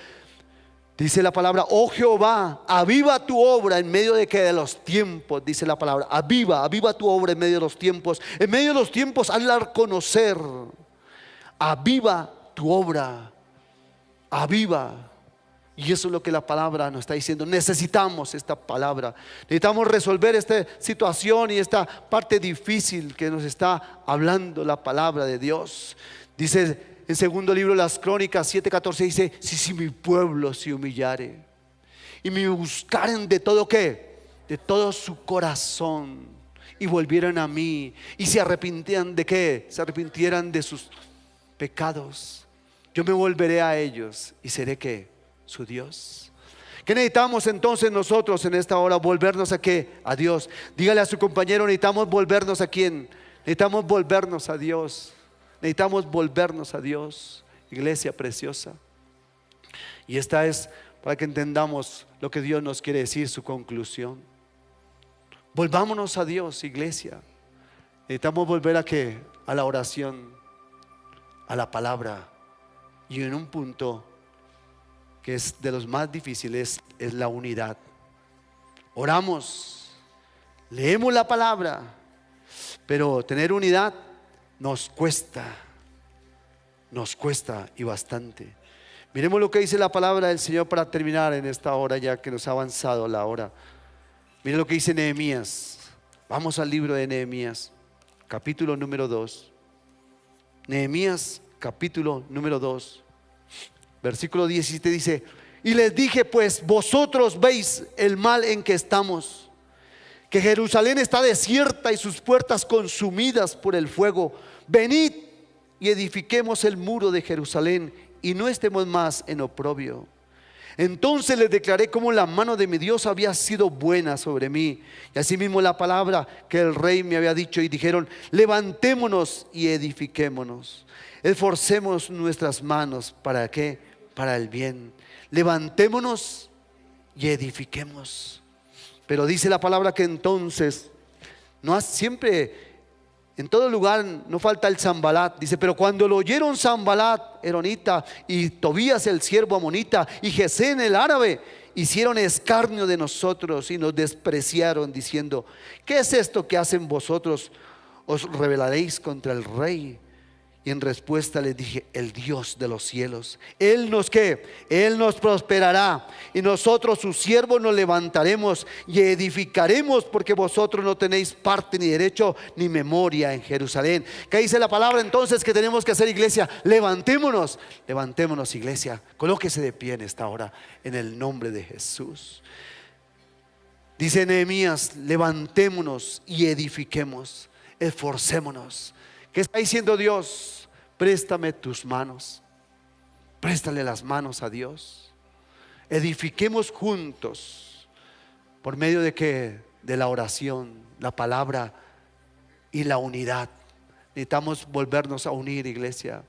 Dice la palabra: oh Jehová, aviva tu obra en medio de ¿qué? De los tiempos. Dice la palabra: aviva tu obra en medio de los tiempos. En medio de los tiempos, hazla conocer. Aviva tu obra. Aviva. Y eso es lo que la palabra nos está diciendo. Necesitamos esta palabra. Necesitamos resolver esta situación y esta parte difícil que nos está hablando la palabra de Dios. Dice en segundo libro de las Crónicas 7:14, dice: si mi pueblo se humillare y me buscaren de todo ¿qué? De todo su corazón, y volvieran a mí y se arrepintieran de ¿qué? Se arrepintieran de sus pecados, yo me volveré a ellos y seré ¿qué? Su Dios. ¿Qué necesitamos entonces nosotros en esta hora? Volvernos a ¿qué? A Dios. Dígale a su compañero: necesitamos volvernos a quién. Necesitamos volvernos a Dios. Necesitamos volvernos a Dios, iglesia preciosa. Y esta es para que entendamos lo que Dios nos quiere decir, su conclusión. Volvámonos a Dios, iglesia. Necesitamos volver a la oración, a la palabra. Y en un punto que es de los más difíciles es la unidad. Oramos, leemos la palabra, pero tener unidad nos cuesta y bastante. Miremos lo que dice la palabra del Señor para terminar en esta hora, ya que nos ha avanzado la hora. Mire lo que dice Nehemías. Vamos al libro de Nehemías, capítulo número 2. Nehemías, capítulo número 2, versículo 17 dice: y les dije, pues vosotros veis el mal en que estamos, que Jerusalén está desierta y sus puertas consumidas por el fuego. Venid y edifiquemos el muro de Jerusalén y no estemos más en oprobio. Entonces les declaré cómo la mano de mi Dios había sido buena sobre mí, y asimismo la palabra que el rey me había dicho, y dijeron: levantémonos y edifiquémonos, esforcemos nuestras manos. ¿Para qué? Para el bien. Levantémonos y edifiquemos. Pero dice la palabra que entonces, no siempre, en todo lugar no falta el Sanbalat. Dice: pero cuando lo oyeron Sanbalat eronita y Tobías el siervo amonita y Gesén el árabe, hicieron escarnio de nosotros y nos despreciaron, diciendo: ¿qué es esto que hacen vosotros? ¿Os rebelaréis contra el rey? Y en respuesta les dije: el Dios de los cielos, Él nos ¿qué? Él nos prosperará, y nosotros sus siervos nos levantaremos y edificaremos, porque vosotros no tenéis parte ni derecho ni memoria en Jerusalén. ¿Qué dice la palabra entonces que tenemos que hacer, iglesia? Levantémonos, levantémonos, iglesia. Colóquese de pie en esta hora en el nombre de Jesús. Dice Nehemías: levantémonos y edifiquemos, esforcémonos. ¿Qué está diciendo Dios? Préstame tus manos. Préstale las manos a Dios. Edifiquemos juntos. ¿Por medio de qué? De la oración, la palabra y la unidad. Necesitamos volvernos a unir, iglesia,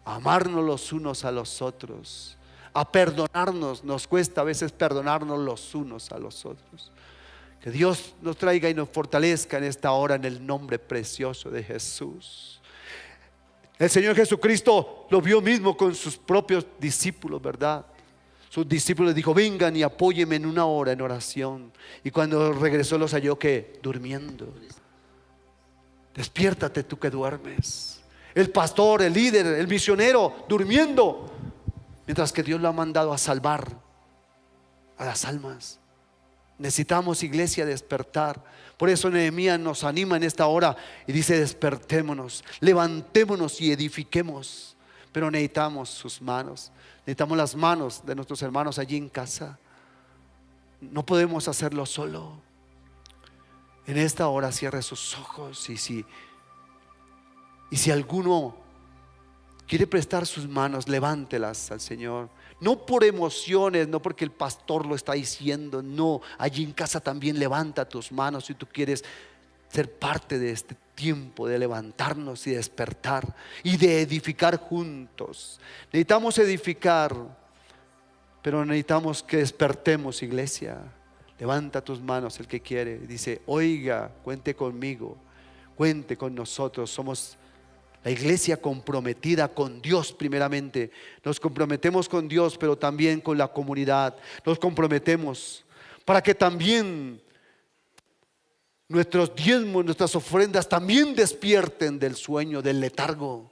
a amarnos los unos a los otros, a perdonarnos. Nos cuesta a veces perdonarnos los unos a los otros. Que Dios nos traiga y nos fortalezca en esta hora en el nombre precioso de Jesús. El Señor Jesucristo lo vio mismo con sus propios discípulos, ¿verdad? Sus discípulos dijo: vengan y apóyenme en una hora en oración. Y cuando regresó los halló que durmiendo. Despiértate tú que duermes. El pastor, el líder, el misionero durmiendo, mientras que Dios lo ha mandado a salvar a las almas. Necesitamos, iglesia, despertar. Por eso Nehemías nos anima en esta hora y dice: despertémonos, levantémonos y edifiquemos. Pero necesitamos sus manos, necesitamos las manos de nuestros hermanos allí en casa. No podemos hacerlo solo. En esta hora cierre sus ojos, y si alguno quiere prestar sus manos, levántelas al Señor. No por emociones, no porque el pastor lo está diciendo, no. Allí en casa también levanta tus manos si tú quieres ser parte de este tiempo de levantarnos y despertar y de edificar juntos. Necesitamos edificar, pero necesitamos que despertemos, iglesia. Levanta tus manos el que quiere. Dice: oiga, cuente conmigo, cuente con nosotros. Somos la iglesia comprometida con Dios primeramente. Nos comprometemos con Dios, pero también con la comunidad. Nos comprometemos para que también nuestros diezmos, nuestras ofrendas también despierten del sueño, del letargo.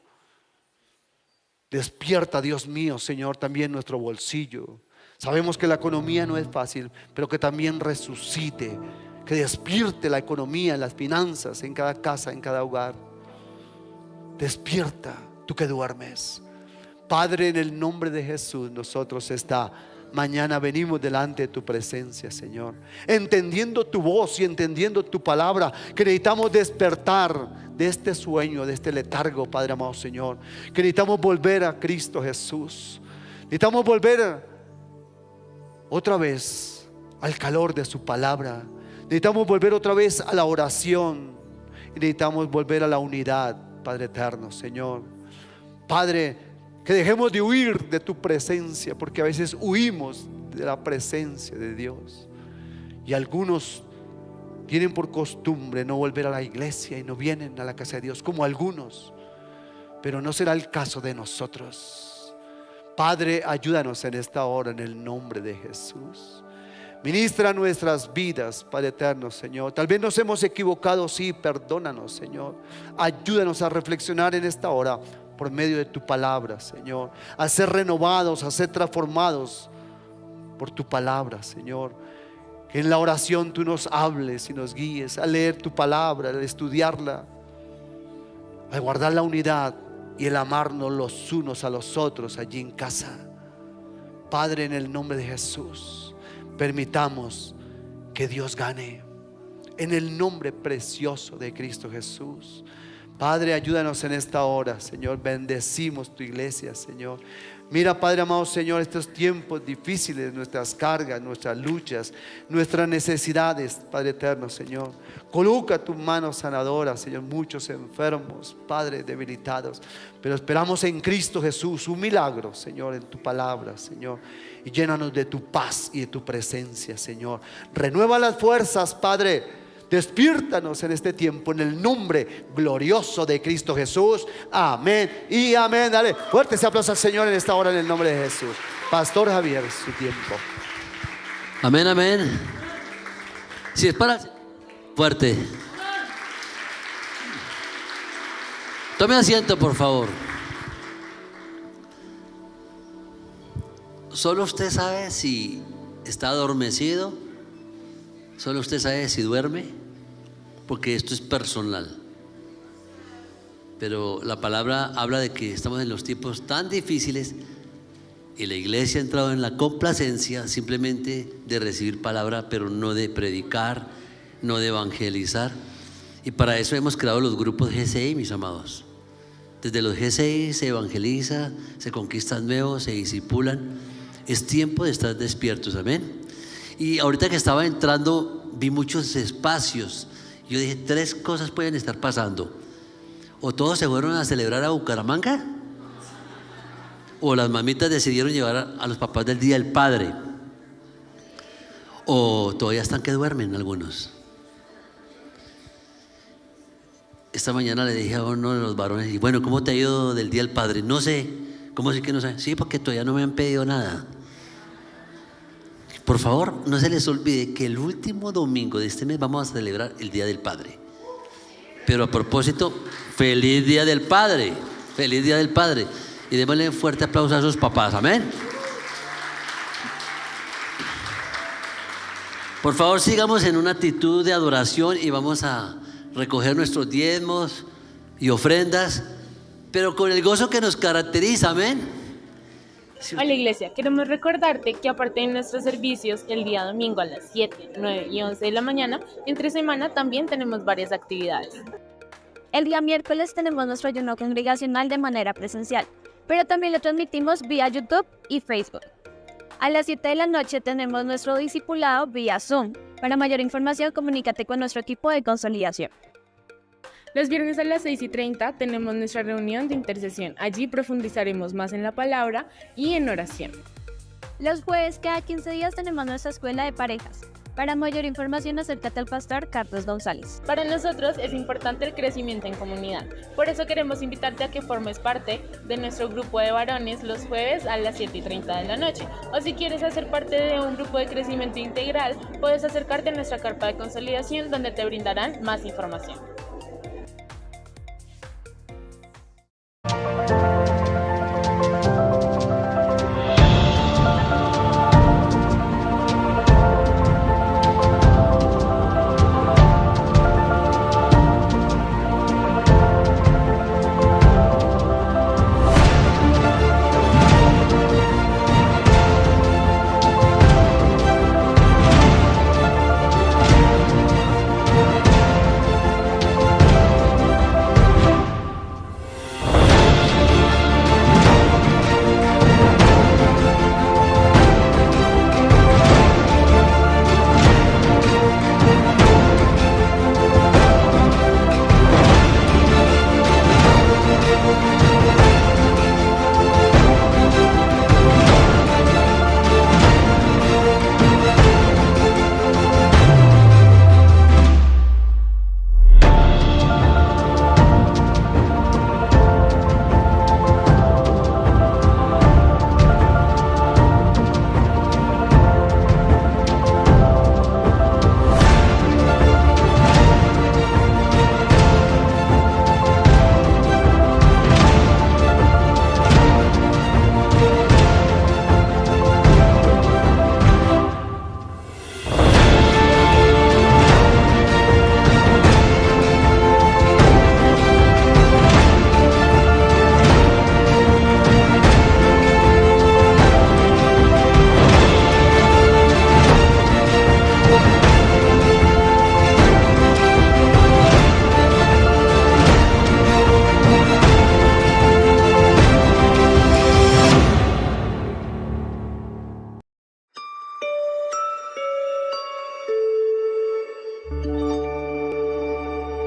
Despierta, Dios mío, Señor, también nuestro bolsillo. Sabemos que la economía no es fácil, pero que también resucite, que despierte la economía, las finanzas en cada casa, en cada hogar. Despierta, tú que duermes. Padre, en el nombre de Jesús, nosotros esta mañana venimos delante de tu presencia, Señor, entendiendo tu voz y entendiendo tu palabra, que necesitamos despertar de este sueño, de este letargo, Padre amado Señor, que necesitamos volver a Cristo Jesús. Necesitamos volver otra vez al calor de su palabra. Necesitamos volver otra vez a la oración. Y necesitamos volver a la unidad, Padre eterno, Señor. Padre, que dejemos de huir de tu presencia, porque a veces huimos de la presencia de Dios. Y algunos tienen por costumbre no volver a la iglesia y no vienen a la casa de Dios, como algunos, pero no será el caso de nosotros. Padre, ayúdanos en esta hora en el nombre de Jesús. Ministra nuestras vidas, Padre eterno, Señor. Tal vez nos hemos equivocado, sí, perdónanos, Señor. Ayúdanos a reflexionar en esta hora por medio de tu palabra, Señor, a ser renovados, a ser transformados por tu palabra, Señor. Que en la oración tú nos hables y nos guíes a leer tu palabra, a estudiarla, a guardar la unidad y el amarnos los unos a los otros allí en casa. Padre, en el nombre de Jesús, permitamos que Dios gane en el nombre precioso de Cristo Jesús. Padre, ayúdanos en esta hora, Señor. Bendecimos tu iglesia, Señor. Mira, Padre amado, Señor, estos tiempos difíciles, nuestras cargas, nuestras luchas, nuestras necesidades, Padre eterno, Señor. Coloca tu mano sanadora, Señor. Muchos enfermos, Padre, debilitados, pero esperamos en Cristo Jesús un milagro, Señor, en tu palabra, Señor. Y llénanos de tu paz y de tu presencia, Señor. Renueva las fuerzas, Padre. Despiértanos en este tiempo en el nombre glorioso de Cristo Jesús. Amén y amén. Dale fuerte ese aplauso al Señor en esta hora en el nombre de Jesús. Pastor Javier, su tiempo. Amén, amén. Si es para fuerte. Tome asiento, por favor. Solo usted sabe si está adormecido. Solo usted sabe si duerme, porque esto es personal. Pero la palabra habla de que estamos en los tiempos tan difíciles y la iglesia ha entrado en la complacencia simplemente de recibir palabra, pero no de predicar, no de evangelizar. Y para eso hemos creado los grupos GCI, mis amados. Desde los GCI se evangeliza, se conquistan nuevos, se discipulan. Es tiempo de estar despiertos, amén. Y ahorita que estaba entrando vi muchos espacios. Yo dije, 3 cosas pueden estar pasando. O todos se fueron a celebrar a Bucaramanga, o las mamitas decidieron llevar a los papás del Día del Padre, o todavía están que duermen algunos. Esta mañana le dije a uno de los varones, y bueno, ¿cómo te ha ido del Día del Padre? No sé. ¿Cómo así que no sé? Sí, porque todavía no me han pedido nada. Por favor, no se les olvide que el último domingo de este mes vamos a celebrar el Día del Padre. Pero a propósito, feliz Día del Padre. Feliz Día del Padre. Y démosle un fuerte aplauso a sus papás. Amén. Por favor, sigamos en una actitud de adoración y vamos a recoger nuestros diezmos y ofrendas, pero con el gozo que nos caracteriza. Amén. Hola iglesia, queremos recordarte que aparte de nuestros servicios el día domingo a las 7, 9 y 11 de la mañana, entre semana también tenemos varias actividades. El día miércoles tenemos nuestro ayuno congregacional de manera presencial, pero también lo transmitimos vía YouTube y Facebook. A las 7 de la noche tenemos nuestro discipulado vía Zoom. Para mayor información, comunícate con nuestro equipo de consolidación. Los viernes a las 6:30 tenemos nuestra reunión de intercesión. Allí profundizaremos más en la palabra y en oración. Los jueves cada 15 días tenemos nuestra escuela de parejas. Para mayor información, acércate al pastor Carlos González. Para nosotros es importante el crecimiento en comunidad. Por eso queremos invitarte a que formes parte de nuestro grupo de varones los jueves a las 7:30 de la noche. O si quieres hacer parte de un grupo de crecimiento integral, puedes acercarte a nuestra carpa de consolidación donde te brindarán más información.